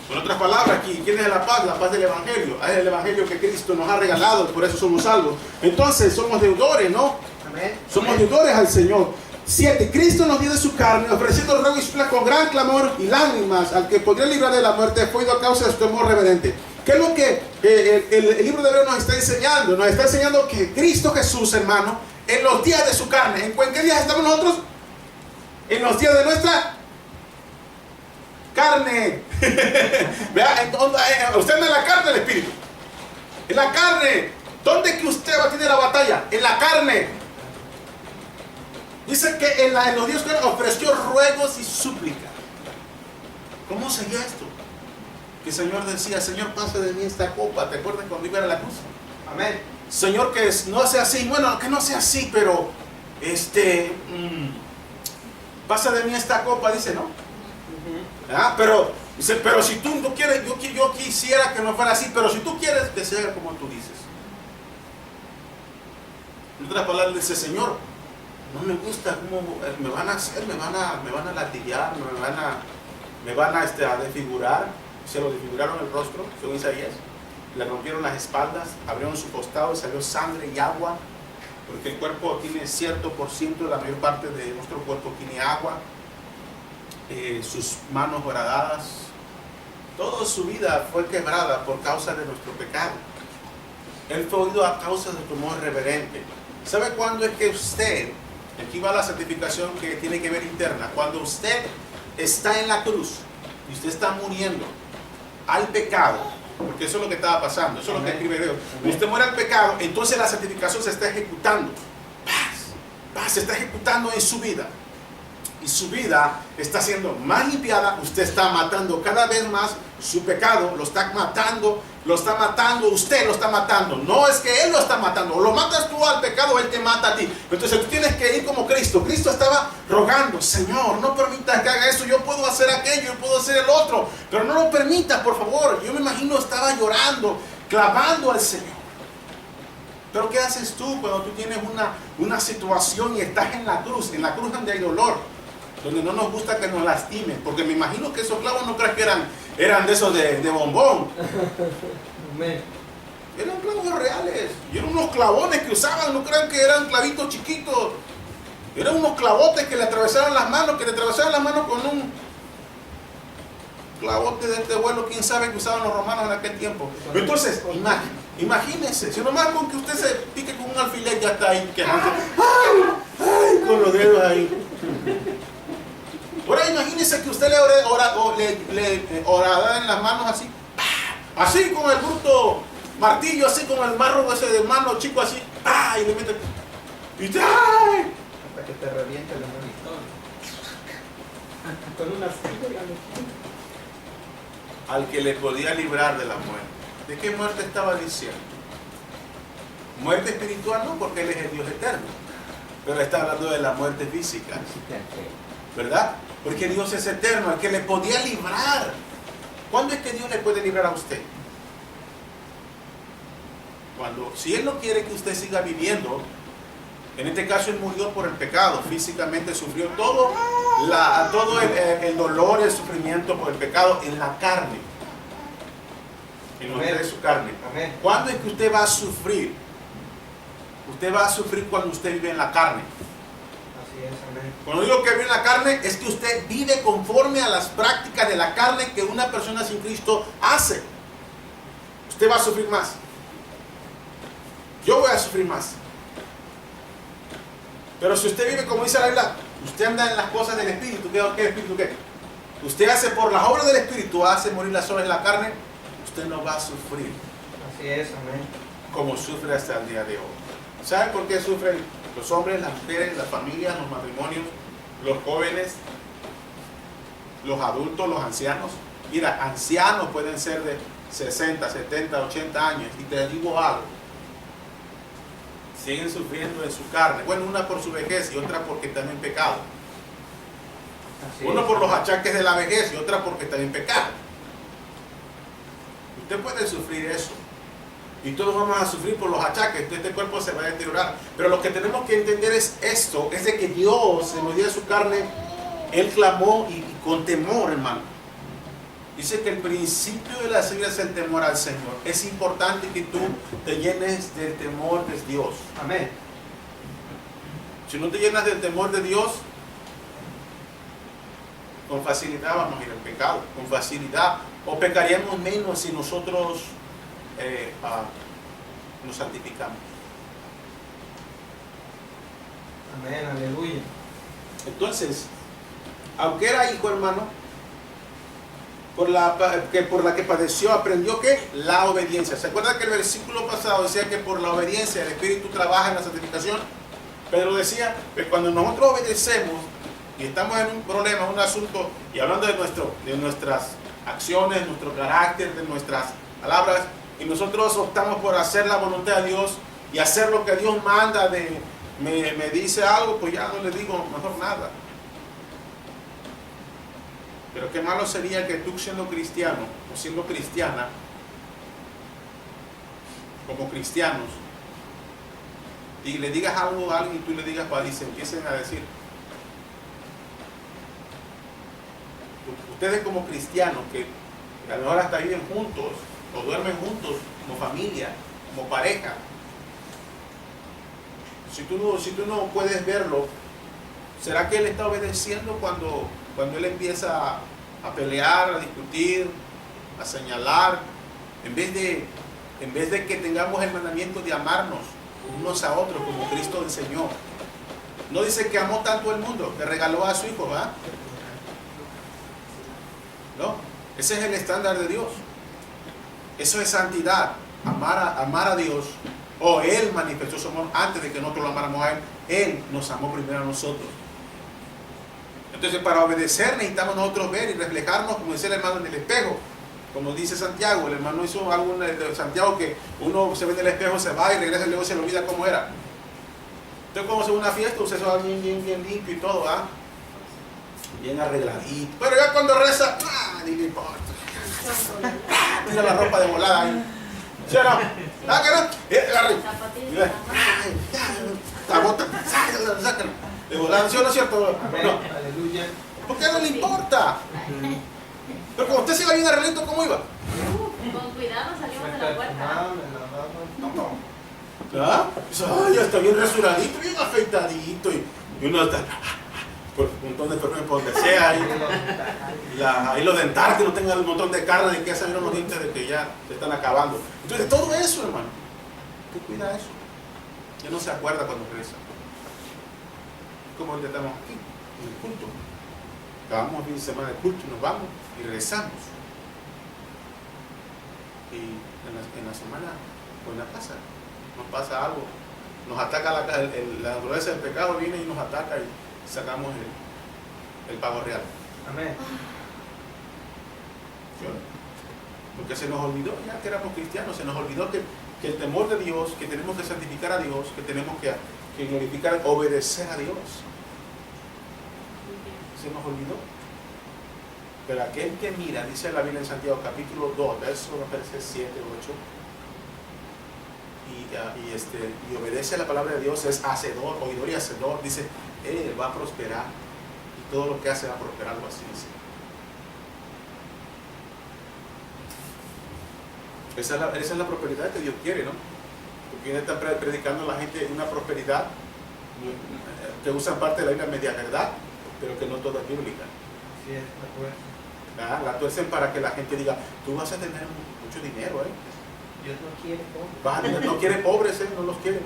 A: Con otras palabras, aquí, ¿quién es la paz? La paz del Evangelio. Es el Evangelio que Cristo nos ha regalado, por eso somos salvos. Entonces somos deudores, ¿no?
B: Amén.
A: Somos deudores al Señor. 7. Cristo nos dio de su carne, ofreciendo ruego y súplica con gran clamor y lágrimas al que podría librar de la muerte, fue ido a causa de su temor reverente. ¿Qué es lo que el libro de Hebreos nos está enseñando? Nos está enseñando que Cristo Jesús, hermano, en los días de su carne, ¿en qué días estamos nosotros? En los días de nuestra carne. Vea, usted no es la carne del Espíritu. En la carne. ¿Dónde que usted va a tener la batalla? En la carne. Dice que en los días que ofreció ruegos y súplicas. ¿Cómo seguía esto? Que el Señor decía, Señor, pase de mí esta copa. ¿Te acuerdas cuando iba a la cruz?
B: Amén.
A: Señor, que no sea así. Bueno, que no sea así, pero pasa de mí esta copa, dice, ¿no? Pero si tú no quieres, yo quisiera que no fuera así, pero si tú quieres que sea como tú dices. En otras palabras, dice, Señor, no me gusta cómo me van a hacer, me van a latillar, me van a desfigurar. Se lo desfiguraron el rostro, según Isaías. Le rompieron las espaldas, abrieron su costado y salió sangre y agua, porque el cuerpo tiene cierto por ciento, la mayor parte de nuestro cuerpo tiene agua. Sus manos horadadas, toda su vida fue quebrada por causa de nuestro pecado. Él fue oído a causa de tu amor reverente. ¿Sabe cuándo es que usted, aquí va la santificación que tiene que ver interna, cuando usted está en la cruz y usted está muriendo al pecado, porque eso es lo que estaba pasando, eso es lo que escribe Dios. Usted muere al pecado, entonces la santificación se está ejecutando. Paz, se está ejecutando en su vida. y su vida está siendo más limpiada, usted está matando cada vez más su pecado, lo está matando, usted lo está matando. No es que Él lo está matando, o lo matas tú al pecado, Él te mata a ti. Entonces tú tienes que ir como Cristo. Cristo estaba rogando, Señor, no permitas que haga eso, yo puedo hacer aquello, yo puedo hacer el otro, pero no lo permitas, por favor. Yo me imagino estaba llorando, clamando al Señor. Pero ¿qué haces tú cuando tú tienes una situación y estás en la cruz donde hay dolor, donde no nos gusta que nos lastimen? Porque me imagino que esos clavos no crees que eran de esos de bombón. Eran clavos reales. Y eran unos clavones que usaban, no crean que eran clavitos chiquitos. Eran unos clavotes que le atravesaban las manos, con un clavote de este vuelo, quién sabe que usaban los romanos en aquel tiempo. Entonces, imagínense, si nomás con que usted se pique con un alfiler ya está ahí quejándose. ¡Ay! Con los dedos ahí. Ahora imagínense que usted le orada en las manos así con el bruto martillo, así con el marro ese de mano chico así, y le mete, y usted, ¡ay!
B: Hasta que te reviente la mano. Con una silla.
A: Al que le podía librar de la muerte. ¿De qué muerte estaba diciendo? Muerte espiritual no, porque Él es el Dios eterno, pero está hablando de la muerte física, ¿verdad? Porque Dios es eterno, al que le podía librar. ¿Cuándo es que Dios le puede librar a usted? Si Él no quiere que usted siga viviendo, en este caso Él murió por el pecado, físicamente sufrió todo el dolor y el sufrimiento por el pecado en la carne, en lo de su carne.
B: Amén.
A: ¿Cuándo es que usted va a sufrir? Usted va a sufrir cuando usted vive en la carne.
B: Así es, amén.
A: Cuando digo que vive en la carne, es que usted vive conforme a las prácticas de la carne que una persona sin Cristo hace. Usted va a sufrir más. Yo voy a sufrir más. Pero si usted vive como dice la Biblia, usted anda en las cosas del Espíritu. ¿Qué Espíritu qué? Usted hace por las obras del Espíritu, hace morir las obras de la carne, usted no va a sufrir.
B: Así es, amén.
A: Como sufre hasta el día de hoy. ¿Saben por qué sufren los hombres, las mujeres, las familias, los matrimonios, los jóvenes, los adultos, los ancianos? Mira, ancianos pueden ser de 60, 70, 80 años. Y te digo algo. Siguen sufriendo en su carne. Bueno, una por su vejez y otra porque están en pecado. Uno por los achaques de la vejez y otra porque están en pecado. Usted puede sufrir eso. Y todos vamos a sufrir por los achaques. Este cuerpo se va a deteriorar. Pero lo que tenemos que entender es esto. Es de que Dios, en los días de su carne, Él clamó y con temor, hermano. Dice que el principio de la Biblia es el temor al Señor. Es importante que tú te llenes del temor de Dios.
B: Amén.
A: Si no te llenas del temor de Dios, con facilidad vamos a ir al pecado. Con facilidad. O pecaríamos menos si nosotros nos santificamos.
B: Amén, aleluya.
A: Entonces, aunque era hijo, hermano, por la que padeció, aprendió que la obediencia. ¿Se acuerdan que el versículo pasado decía que por la obediencia el Espíritu trabaja en la santificación? Pedro decía que cuando nosotros obedecemos y estamos en un problema, un asunto, y hablando de nuestras acciones, nuestro carácter, de nuestras palabras, y nosotros optamos por hacer la voluntad de Dios y hacer lo que Dios manda, me dice algo, pues ya no le digo mejor nada. Pero qué malo sería que tú, siendo cristiano o siendo cristiana, como cristianos, y le digas algo a alguien y tú le digas y se empiecen a decir. Ustedes como cristianos que a lo mejor hasta viven juntos o duermen juntos como familia, como pareja, si tú no puedes verlo, ¿será que Él está obedeciendo cuando Él empieza a pelear, a discutir, a señalar, en vez de que tengamos el mandamiento de amarnos unos a otros como Cristo enseñó? No dice que amó tanto al mundo, que regaló a su Hijo, ¿verdad? No, ese es el estándar de Dios. Eso es santidad, amar a Dios. Él manifestó su amor antes de que nosotros lo amáramos a Él. Él nos amó primero a nosotros. Entonces, para obedecer necesitamos nosotros ver y reflejarnos, como dice el hermano, en el espejo. Como dice Santiago, el hermano hizo algo de Santiago que uno se ve en el espejo, se va y regresa y luego se le olvida cómo era. Entonces, como se va a una fiesta, usted se va bien limpio y todo, ¿ah? Bien arregladito. Pero ya cuando reza, ni le importa. Tira la ropa de volada ahí. ¿Sí o no? ¿Ah, que no?
D: Zapatillas.
A: La bota, sácala. De volada, ¿sí o no es cierto?
B: Amén.
A: No.
B: Aleluya.
A: ¿Por qué no le importa? Pero como usted se iba bien arreglito, ¿cómo iba?
D: Con cuidado salimos de la puerta.
A: ¿Ah? Ay, ya está bien rasuradito, bien afeitadito. Y uno está por un montón de perfume por donde sea. Ahí los dentales que no tengan un montón de carne de que hacen unos dientes de que ya se están acabando. Entonces, todo eso, hermano. ¿Qué cuida eso? Ya no se acuerda cuando reza. Como ahorita estamos aquí, en el culto. Acabamos el fin de semana de culto y nos vamos y rezamos. Y en la semana o en la casa nos pasa algo, nos ataca la naturaleza del pecado, viene y nos ataca y sacamos el pavo real.
B: Amén.
A: ¿Sí? Porque se nos olvidó ya que éramos cristianos, se nos olvidó que el temor de Dios, que tenemos que santificar a Dios, que tenemos que glorificar, obedecer a Dios. Se nos olvidó. Pero aquel que mira, dice la Biblia en Santiago capítulo 2, versos 7, 8, y obedece a la palabra de Dios, es hacedor, oidor y hacedor, dice, él va a prosperar y todo lo que hace va a prosperar, algo así dice. Esa es la prosperidad que Dios quiere, ¿no? Porque Él está predicando a la gente una prosperidad que usan parte de la Biblia media verdad, pero que no toda es bíblica.
B: Así es, la tuercen.
A: La tuercen para que la gente diga, tú vas a tener mucho dinero, ¿eh?
B: Dios no quiere pobre.
A: No quiere pobres, no los quiere.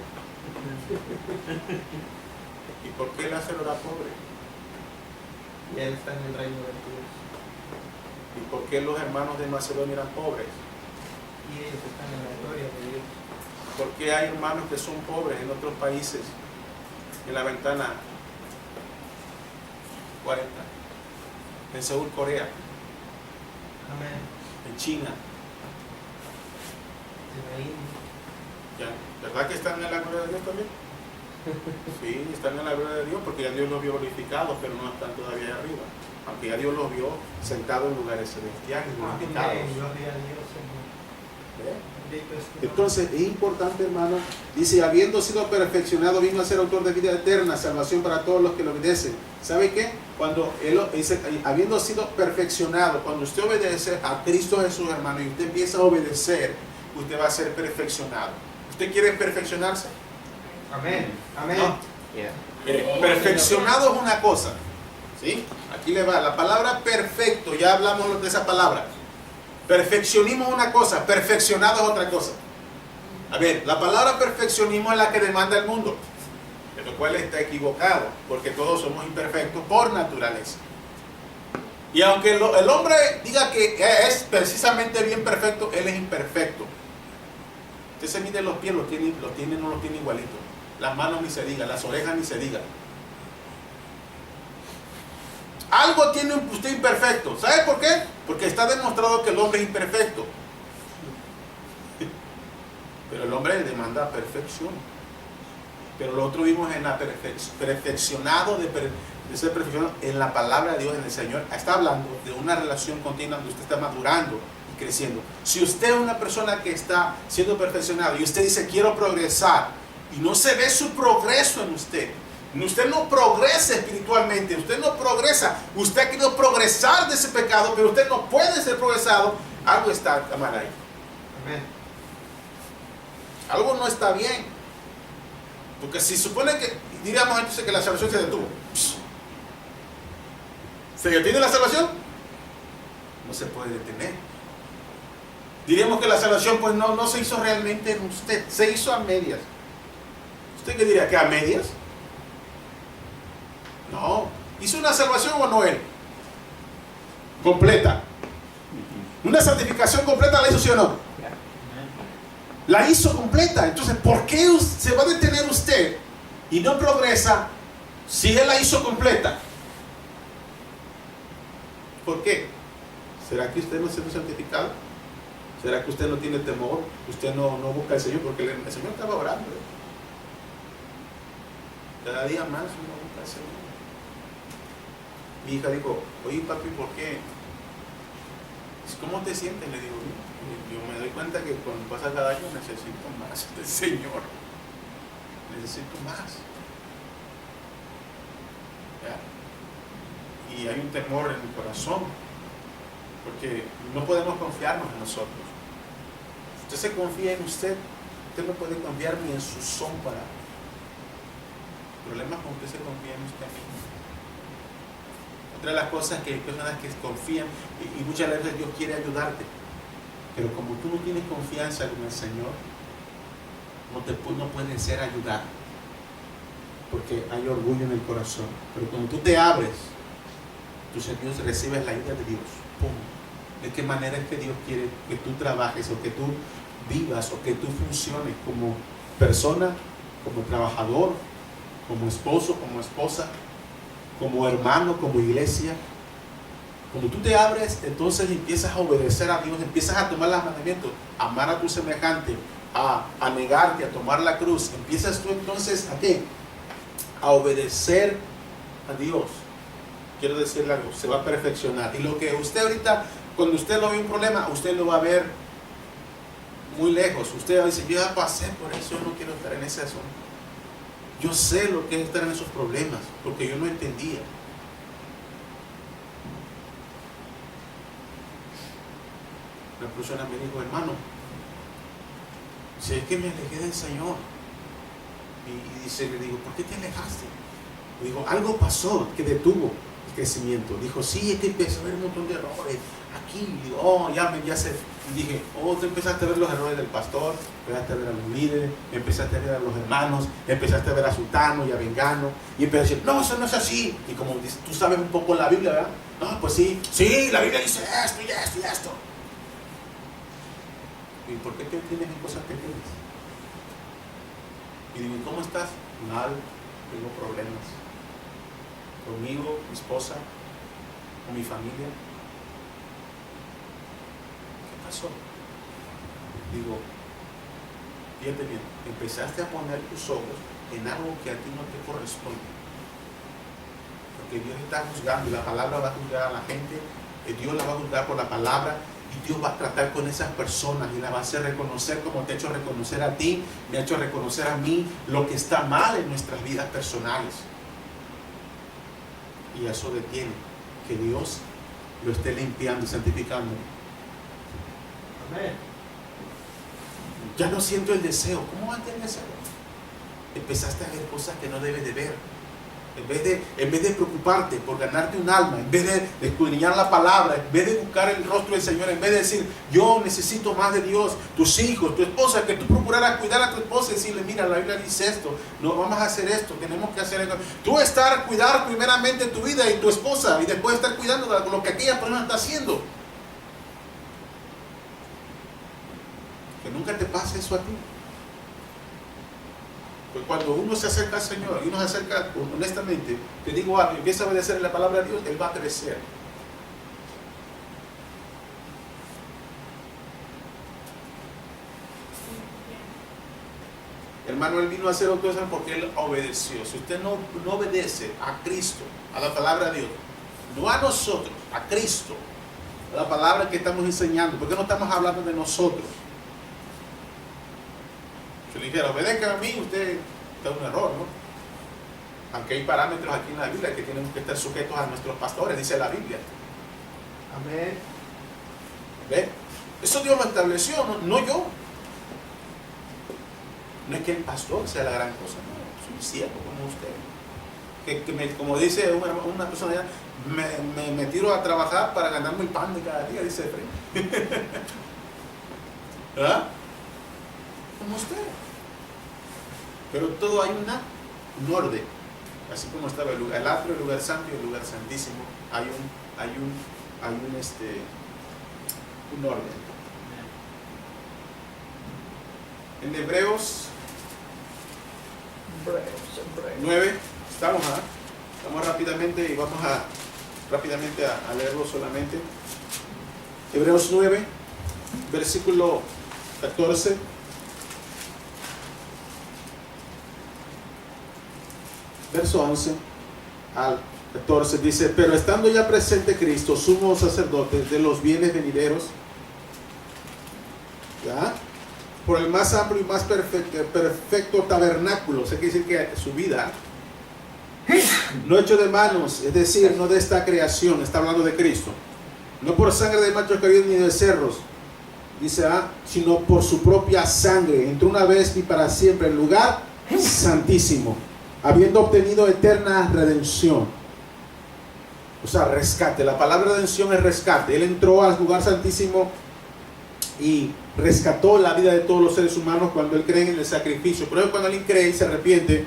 A: ¿Y por qué Lázaro era pobre?
B: Y él está en el reino de Dios.
A: ¿Y por qué los hermanos de Macedonia eran pobres?
B: Y ellos están en la gloria de Dios.
A: ¿Por qué hay hermanos que son pobres en otros países? En la ventana 40. En Seúl, Corea.
B: Amén.
A: En China.
B: En la India.
A: ¿Ya? ¿Verdad que están en la gloria de Dios también? Sí, están en la gloria de Dios porque ya Dios los vio glorificados, pero no están todavía arriba. Aunque ya Dios los vio sentados en lugares celestiales, glorificados.
B: Amén. Gloria a Dios, Señor.
A: Entonces es importante, hermano, dice, habiendo sido perfeccionado, vino a ser autor de vida eterna, salvación para todos los que lo obedecen. ¿Sabe qué? Cuando él dice, habiendo sido perfeccionado, cuando usted obedece a Cristo Jesús, hermano, y usted empieza a obedecer, usted va a ser perfeccionado. ¿Usted quiere perfeccionarse?
B: Amén. Amén.
A: ¿No?
C: Yeah.
A: Perfeccionado es una cosa, ¿sí? Aquí le va, la palabra perfecto, ya hablamos de esa palabra. Perfeccionismo es una cosa, perfeccionado es otra cosa. A ver, la palabra perfeccionismo es la que demanda el mundo, de lo cual está equivocado, porque todos somos imperfectos por naturaleza. Y aunque el hombre diga que es precisamente bien perfecto, él es imperfecto. Usted se mide los pies, no los tiene igualitos. Las manos ni se diga, las orejas ni se diga. Algo tiene usted imperfecto. ¿Sabe por qué? Porque está demostrado que el hombre es imperfecto. Pero el hombre demanda perfección. Pero lo otro vimos en la perfeccionado, de ser perfeccionado en la palabra de Dios, en el Señor. Está hablando de una relación continua donde usted está madurando y creciendo. Si usted es una persona que está siendo perfeccionado y usted dice quiero progresar y no se ve su progreso en usted, usted no progresa espiritualmente, usted no progresa, usted ha querido progresar de ese pecado, pero usted no puede ser progresado, algo está mal ahí.
B: Amén.
A: Algo no está bien. Porque si supone que, diríamos entonces que la salvación se detuvo. ¿Se detiene la salvación? No se puede detener. Diríamos que la salvación pues no se hizo realmente en usted, se hizo a medias. ¿Usted qué diría? ¿Que a medias? No. ¿Hizo una salvación o no él? Completa. ¿Una santificación completa la hizo, sí o no? La hizo completa. Entonces, ¿por qué se va a detener usted y no progresa si él la hizo completa? ¿Por qué? ¿Será que usted no se ha santificado? ¿Será que usted no tiene temor? ¿Usted no busca al Señor? Porque el Señor estaba orando. Cada día más uno busca al Señor. Mi hija dijo, oye papi, ¿por qué? ¿Cómo te sientes? Le digo, yo me doy cuenta que cuando pasa cada año necesito más del Señor. Necesito más. ¿Ya? Y hay un temor en mi corazón, porque no podemos confiarnos en nosotros. Si usted se confía en usted no puede confiar ni en su sombra. El problema es cuando usted se confía en usted mismo. Otra de las cosas que hay personas que confían y muchas veces Dios quiere ayudarte, pero como tú no tienes confianza en el Señor, no pueden ser ayudados, porque hay orgullo en el corazón. Pero cuando tú te abres, Dios recibes la ayuda de Dios. ¡Pum! ¿De qué manera es que Dios quiere que tú trabajes o que tú vivas o que tú funciones como persona, como trabajador, como esposo, como esposa, como hermano, como iglesia? Cuando tú te abres, entonces empiezas a obedecer a Dios, empiezas a tomar los mandamientos, a amar a tu semejante, a negarte, a tomar la cruz. Empiezas tú entonces ¿a qué? A obedecer a Dios. Quiero decirle algo, se va a perfeccionar. Y lo que usted ahorita, cuando usted lo ve un problema, usted lo va a ver muy lejos. Usted va a decir, yo ya pasé por eso, yo no quiero estar en ese asunto. Yo sé lo que es estar en esos problemas, porque yo no entendía. Una persona me dijo, hermano, si es que me alejé del Señor. Y dice, le digo, ¿por qué te alejaste? Le digo, algo pasó que detuvo el crecimiento. Dijo, sí, es que empecé a ver un montón de errores aquí. Y digo, y dije, tú empezaste a ver los errores del pastor, empezaste a ver a los líderes, empezaste a ver a los hermanos, empezaste a ver a Sultano y a Vengano, y empecé a decir, no, eso no es así. Y como tú sabes un poco la Biblia, ¿verdad? No, pues sí, la Biblia dice esto y esto y esto. ¿Y por qué te tienes en cosas pequeñas? Y digo, ¿cómo estás? Mal, tengo problemas. Conmigo, mi esposa, con mi familia. ¿Qué pasó? Digo, fíjate bien, empezaste a poner tus ojos en algo que a ti no te corresponde. Porque Dios está juzgando y la palabra va a juzgar a la gente, Dios la va a juzgar por la palabra. Y Dios va a tratar con esas personas y la va a hacer reconocer, como te ha hecho reconocer a ti, me ha hecho reconocer a mí lo que está mal en nuestras vidas personales. Y eso detiene que Dios lo esté limpiando y santificando.
B: Amén.
A: Ya no siento el deseo. ¿Cómo va a tener deseo? Empezaste a ver cosas que no debes de ver. En vez de preocuparte por ganarte un alma, en vez de escudriñar la palabra, en vez de buscar el rostro del Señor, en vez de decir, yo necesito más de Dios, tus hijos, tu esposa, que tú procuraras cuidar a tu esposa y decirle, mira, la Biblia dice esto, no vamos a hacer esto, tenemos que hacer esto. Tú cuidar primeramente tu vida y tu esposa y después estar cuidando de lo que aquella persona está haciendo. Que nunca te pase eso a ti. Pues cuando uno se acerca al Señor y uno se acerca honestamente, te digo algo, empieza a obedecer la palabra de Dios, Él va a crecer. Hermano, Él vino a hacer cosas porque Él obedeció. Si usted no obedece a Cristo, a la palabra de Dios, no a nosotros, a Cristo, a la palabra que estamos enseñando, porque no estamos hablando de nosotros. Si le dijera, obedezca a mí, usted está en un error, ¿no? Aunque hay parámetros aquí en la Biblia que tenemos que estar sujetos a nuestros pastores, dice la Biblia.
B: Amén.
A: ¿Ve? Eso Dios lo estableció, no yo. No es que el pastor sea la gran cosa, no, soy un siervo como usted. Como dice una persona allá, me tiro a trabajar para ganarme el pan de cada día, dice Efraín. ¿Verdad? Como usted. Pero todo hay un orden. Así como estaba el atrio, el lugar santo y el lugar santísimo, hay un orden. En Hebreos 9, estamos rápidamente y vamos rápidamente a leerlo solamente. Hebreos 9, versículo 14. Verso 11 al 14 dice: pero estando ya presente Cristo, sumo sacerdote de los bienes venideros, ¿ya?, por el más amplio y más perfecto tabernáculo, o sea, quiere decir que su vida, no hecho de manos, es decir, no de esta creación, está hablando de Cristo, no por sangre de machos cabríos ni de cerdos, dice, sino por su propia sangre, entró una vez y para siempre en lugar santísimo, habiendo obtenido eterna redención. O sea, rescate. La palabra redención es rescate. Él entró al lugar santísimo y rescató la vida de todos los seres humanos cuando él cree en el sacrificio. Pero cuando él cree y se arrepiente,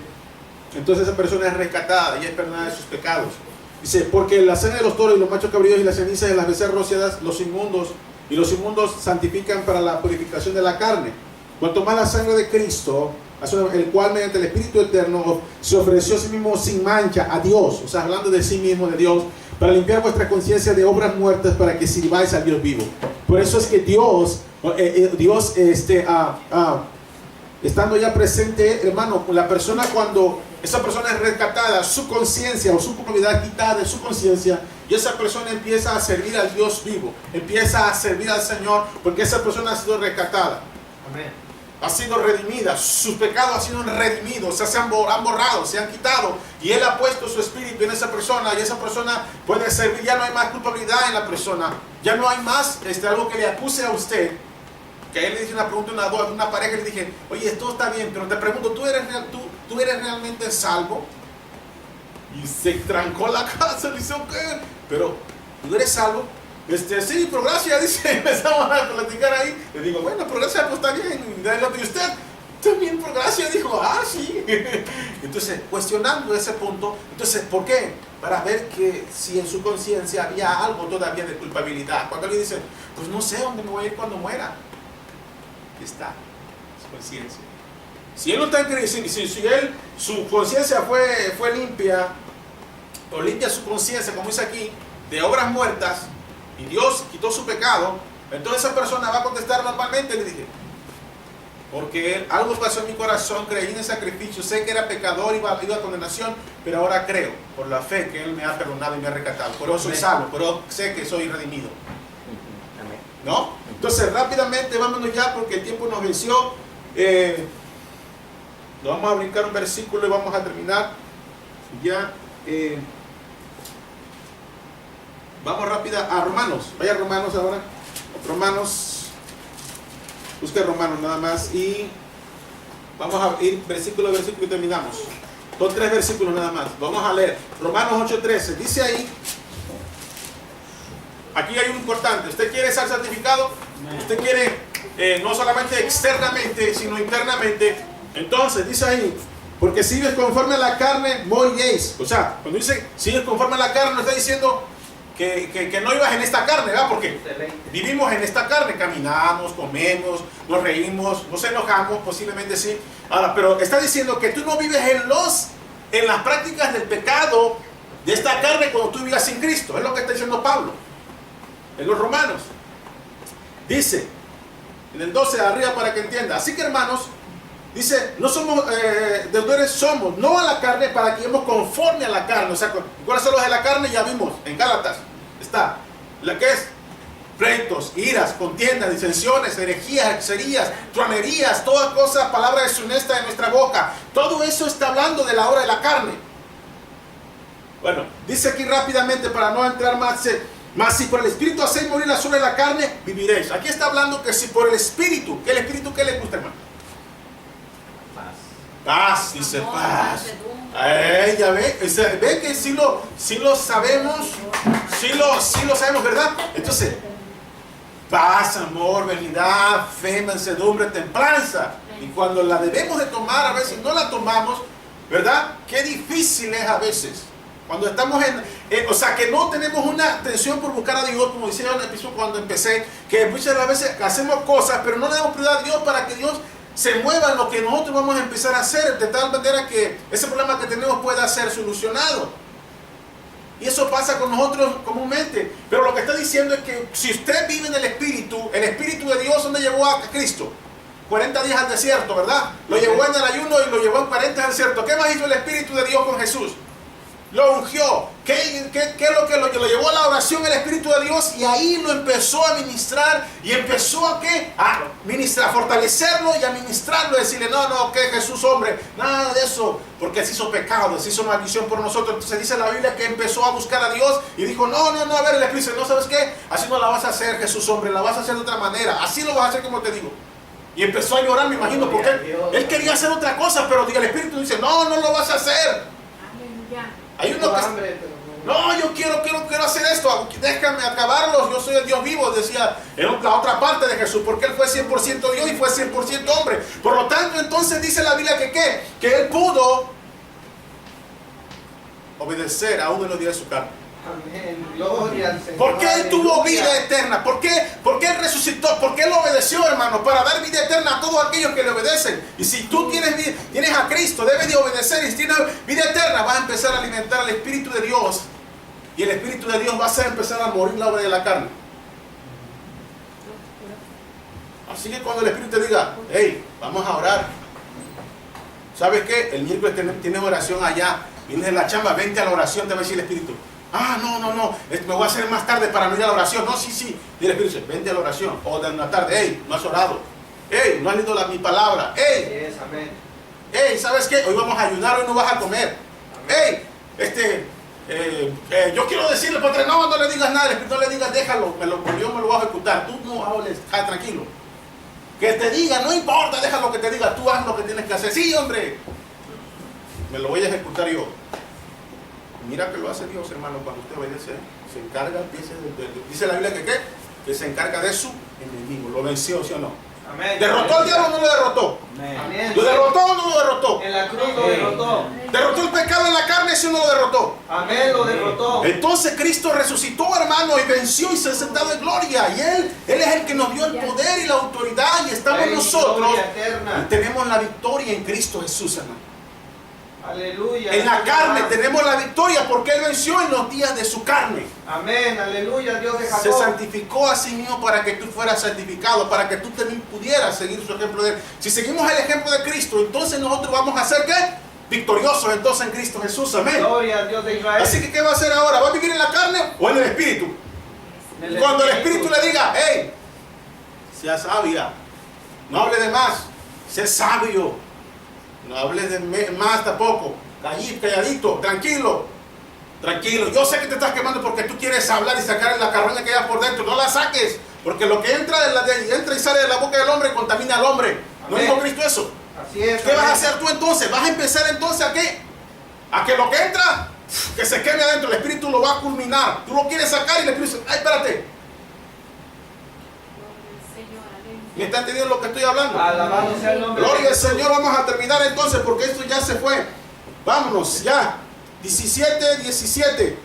A: entonces esa persona es rescatada y es perdonada de sus pecados. Dice, porque la sangre de los toros y los machos cabríos y las cenizas de las becerras rociadas, los inmundos santifican para la purificación de la carne. Cuanto más la sangre de Cristo, el cual mediante el Espíritu Eterno se ofreció a sí mismo sin mancha a Dios, o sea, hablando de sí mismo, de Dios, para limpiar vuestra conciencia de obras muertas, para que sirváis al Dios vivo. Por eso es que Dios, estando ya presente, hermano, la persona, cuando esa persona es rescatada, su conciencia o su culpabilidad quitada de su conciencia, y esa persona empieza a servir al Dios vivo, empieza a servir al Señor, porque esa persona ha sido rescatada.
B: Amén.
A: Ha sido redimida, sus pecados han sido redimidos, se han borrado, se han quitado, y Él ha puesto su espíritu en esa persona, y esa persona puede servir. Ya no hay más culpabilidad en la persona, ya no hay más algo que le acuse a usted. Que a él le hice una pregunta a una pareja, le dije, oye, esto está bien, pero te pregunto, ¿tú eres realmente salvo? Y se trancó la casa, le dice, ok, pero ¿tú eres salvo? Sí, por gracia, dice, empezamos a platicar ahí. Le digo, bueno, por gracia, pues está bien. ¿Y usted? También por gracia. Dijo, sí. Entonces, cuestionando ese punto, entonces, ¿por qué? Para ver que si en su conciencia había algo todavía de culpabilidad. Cuando él dice, pues no sé dónde me voy a ir cuando muera. Aquí está, su conciencia. Si él no está en si él, su conciencia fue limpia, o limpia su conciencia, como dice aquí, de obras muertas, y Dios quitó su pecado, entonces esa persona va a contestar normalmente. Le dije, porque algo pasó en mi corazón, creí en el sacrificio, sé que era pecador, iba a condenación, pero ahora creo, por la fe, que Él me ha perdonado y me ha rescatado. Por eso soy salvo, pero sé que soy redimido. ¿No? Entonces rápidamente vámonos ya, porque el tiempo nos venció. Vamos a brincar un versículo y vamos a terminar ya. Vamos rápida a Romanos. Vaya a Romanos ahora. Romanos. Busque Romanos nada más. Y vamos a ir versículo a versículo y terminamos. Son 3 versículos nada más. Vamos a leer. Romanos 8:13. Dice ahí. Aquí hay un importante. ¿Usted quiere ser santificado? ¿Usted quiere no solamente externamente, sino internamente? Entonces dice ahí, porque si vives conforme a la carne, moriréis. O sea, cuando dice si vives conforme a la carne, no está diciendo que no ibas en esta carne, ¿verdad? Porque vivimos en esta carne, caminamos, comemos, nos reímos, nos enojamos, posiblemente sí. Ahora, pero está diciendo que tú no vives en las prácticas del pecado de esta carne cuando tú vivías sin Cristo. Es lo que está diciendo Pablo en los Romanos. Dice en el 12 arriba para que entienda. Así que, hermanos, dice, no somos deudores, somos, no a la carne, para que vivamos conforme a la carne. O sea, ¿cuáles son los de la carne? Ya vimos en Gálatas. Está la que es pleitos, iras, contiendas, disensiones, herejías, hechicerías, truanerías, toda cosa, palabra deshonesta de nuestra boca. Todo eso está hablando de la obra de la carne. Bueno, dice aquí rápidamente para no entrar más. Mas si por el Espíritu hacéis morir la obra de la carne, viviréis. Aquí está hablando que si por el Espíritu, ¿qué el Espíritu qué le gusta, hermano? Paz, dice
D: Amor,
A: paz.
D: mansedumbre.
A: Ya ve, ve que sí lo sabemos, sí lo sabemos, ¿verdad? Entonces, paz, amor, benignidad, fe, mansedumbre, templanza. Y cuando la debemos de tomar, a veces no la tomamos, ¿verdad? Qué difícil es a veces. Cuando estamos o sea, que no tenemos una atención por buscar a Dios, como decía en el episodio cuando empecé, que muchas veces hacemos cosas, pero no le damos prioridad a Dios para que Dios se mueva en lo que nosotros vamos a empezar a hacer, de tal manera que ese problema que tenemos pueda ser solucionado. Y eso pasa con nosotros comúnmente. Pero lo que está diciendo es que si usted vive en el Espíritu de Dios, ¿dónde llevó a Cristo? 40 días al desierto, ¿verdad? Lo llevó en el ayuno y lo llevó en 40 al desierto. ¿Qué más hizo el Espíritu de Dios con Jesús? Lo ungió. ¿Qué es lo que lo llevó a la oración el Espíritu de Dios? Y ahí lo empezó a ministrar. Y empezó a ¿qué? A ministrar, a fortalecerlo y a ministrarlo. Decirle, no, que Jesús, hombre, nada de eso. Porque se hizo pecado, se hizo maldición por nosotros. Entonces dice la Biblia que empezó a buscar a Dios. Y dijo, no, a ver, el Espíritu dice, no, ¿sabes qué? Así no la vas a hacer, Jesús, hombre. La vas a hacer de otra manera. Así lo vas a hacer como te digo. Y empezó a llorar, me imagino, porque él quería hacer otra cosa. Pero el Espíritu dice, no lo vas a hacer. Hay uno que... No, yo quiero hacer esto, déjame acabarlos, yo soy el Dios vivo, decía en la otra parte de Jesús, porque Él fue 100% Dios y fue 100% hombre. Por lo tanto, entonces dice la Biblia que Él pudo obedecer aún en los días de su carne.
B: Amén. Gloria al Señor.
A: ¿Por qué Él tuvo
B: Aleluya.
A: vida eterna? ¿Por qué Él resucitó? ¿Por qué Él obedeció, hermano? Para dar vida eterna a todos aquellos que le obedecen. Y si tú tienes a Cristo, debes de obedecer. Y si tienes vida eterna, vas a empezar a alimentar al Espíritu de Dios. Y el Espíritu de Dios va a empezar a morir la obra de la carne. Así que cuando el Espíritu te diga, hey, vamos a orar. ¿Sabes qué? El miércoles tienes oración allá. Vienes de la chamba, vente a la oración, te va a decir el Espíritu. Ah, no, me voy a hacer más tarde para no ir a la oración. No, sí. Y el Espíritu dice, vente a la oración. O de una tarde, hey, no has orado. Hey, no has leído mi palabra. Hey,
B: Yes, amén.
A: hey, ¿sabes qué? Hoy vamos a ayunar, hoy no vas a comer. Hey, yo quiero decirle, padre, no le digas nada. El Espíritu no le digas, déjalo, yo me lo voy a ejecutar. Tú no hables, tranquilo. Que te diga, no importa, deja lo que te diga. Tú haz lo que tienes que hacer. Sí, hombre, me lo voy a ejecutar yo. Mira que lo hace Dios, hermano, cuando usted obedece, se encarga, dice la Biblia que se encarga de su enemigo. ¿Lo venció, sí o no?
B: Amén.
A: ¿Derrotó al diablo o no lo derrotó?
B: Amén.
A: ¿Lo derrotó o no lo derrotó?
B: En la cruz lo derrotó.
A: ¿Derrotó el pecado en la carne, sí o no lo derrotó?
B: Amén, lo derrotó.
A: Entonces Cristo resucitó, hermano, y venció y se ha sentado en gloria. Y Él es el que nos dio el poder y la autoridad. Y estamos
B: Ay,
A: nosotros
B: gloria eterna.
A: y tenemos la victoria en Cristo Jesús, hermano.
B: Aleluya.
A: En la carne tenemos la victoria porque Él venció en los días de su carne.
B: Amén, aleluya, Dios de
A: Se
B: Jacob.
A: santificó a sí mismo para que tú fueras santificado, para que tú también pudieras seguir su ejemplo de Él. Si seguimos el ejemplo de Cristo, entonces nosotros vamos a ser ¿qué? Victoriosos entonces en Cristo Jesús. Amén.
B: Gloria al Dios de Israel.
A: Así que ¿qué va a hacer ahora? ¿Va a vivir en la carne o en el Espíritu? Cuando el Espíritu le diga, hey, sea sabia, no hable de más, sé sabio. No hables de más tampoco. Calladito, tranquilo. Yo sé que te estás quemando porque tú quieres hablar y sacar la carroña que hay por dentro. No la saques. Porque lo que entra y sale de la boca del hombre contamina al hombre. ¿No
B: Amén.
A: dijo Cristo eso?
B: Así es.
A: ¿Qué vas a
B: amén.
A: hacer tú entonces? ¿Vas a empezar entonces a qué? A que lo que entra, que se queme adentro. El Espíritu lo va a culminar. Tú lo quieres sacar y el Espíritu dice, ay, espérate. ¿Me está entendiendo lo que estoy hablando?
B: Alabado sea el nombre
A: Gloria
B: de
A: al
B: Jesús.
A: Señor, vamos a terminar entonces porque esto ya se fue. Vámonos, ya. 17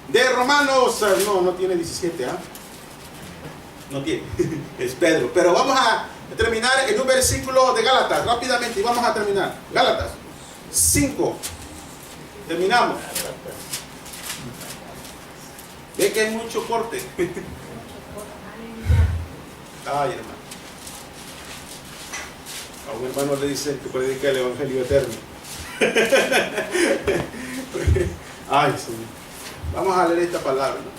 A: de Romanos. No tiene 17, ¿ah? No tiene, es Pedro. Pero vamos a terminar en un versículo de Gálatas, rápidamente, y vamos a terminar. Gálatas 5. Terminamos. Ve que hay mucho corte. Ay, hermano. A un hermano le dicen que predica el Evangelio eterno. Ay, Señor. Vamos a leer esta palabra, ¿no?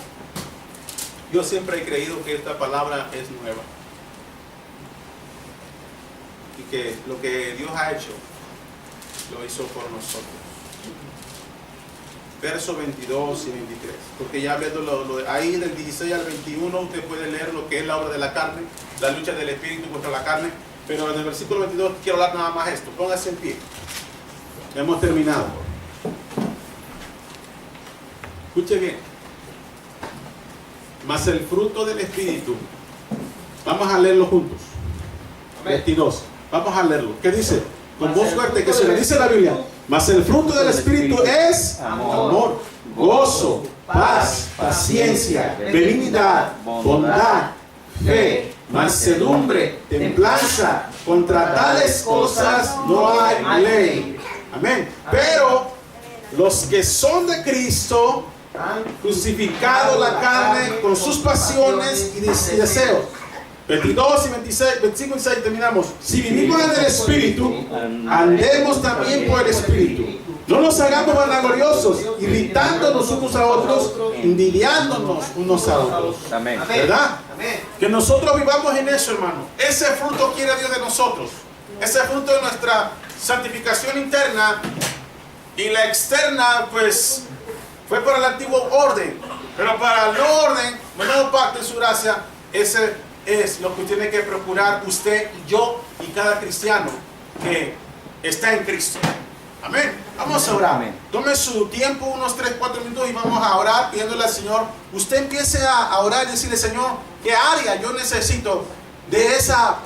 A: Yo siempre he creído que esta palabra es nueva. Y que lo que Dios ha hecho, lo hizo por nosotros. Versos 22 y 23. Porque ya hablando ahí del 16 al 21, usted puede leer lo que es la obra de la carne, la lucha del Espíritu contra la carne. Pero en el versículo 22 quiero hablar nada más esto. Póngase en pie. Hemos terminado. Escuche bien. Mas el fruto del Espíritu. Vamos a leerlo juntos.
B: Amén.
A: 22. Vamos a leerlo. ¿Qué dice? Con
B: Mas
A: voz
B: el
A: fuerte,
B: fruto
A: que se
B: del
A: le dice la Biblia. Mas el fruto del Espíritu es amor, gozo, paz, paciencia, benignidad, bondad, fe, mansedumbre, templanza. Contra tales cosas no hay ley. Amén. Pero los que son de Cristo han crucificado la carne con sus pasiones y deseos. 22 y 26, 25 y 6 terminamos. Si vivimos en el Espíritu, andemos también por el Espíritu. No nos hagamos vanagloriosos, irritándonos unos a otros, envidiándonos unos a otros.
C: Amén.
A: ¿Verdad? Que nosotros vivamos en eso, hermano. Ese fruto quiere Dios de nosotros. Ese fruto de nuestra santificación interna y la externa, pues, fue para el antiguo orden. Pero para el nuevo orden, el nuevo pacto en su gracia, ese es lo que tiene que procurar usted y yo y cada cristiano que está en Cristo. Amén. Vamos a orar.
C: Amén.
A: Tome su tiempo, unos 3-4 minutos, y vamos a orar pidiéndole al Señor. Usted empiece a orar y decirle: Señor, ¿qué área yo necesito de esa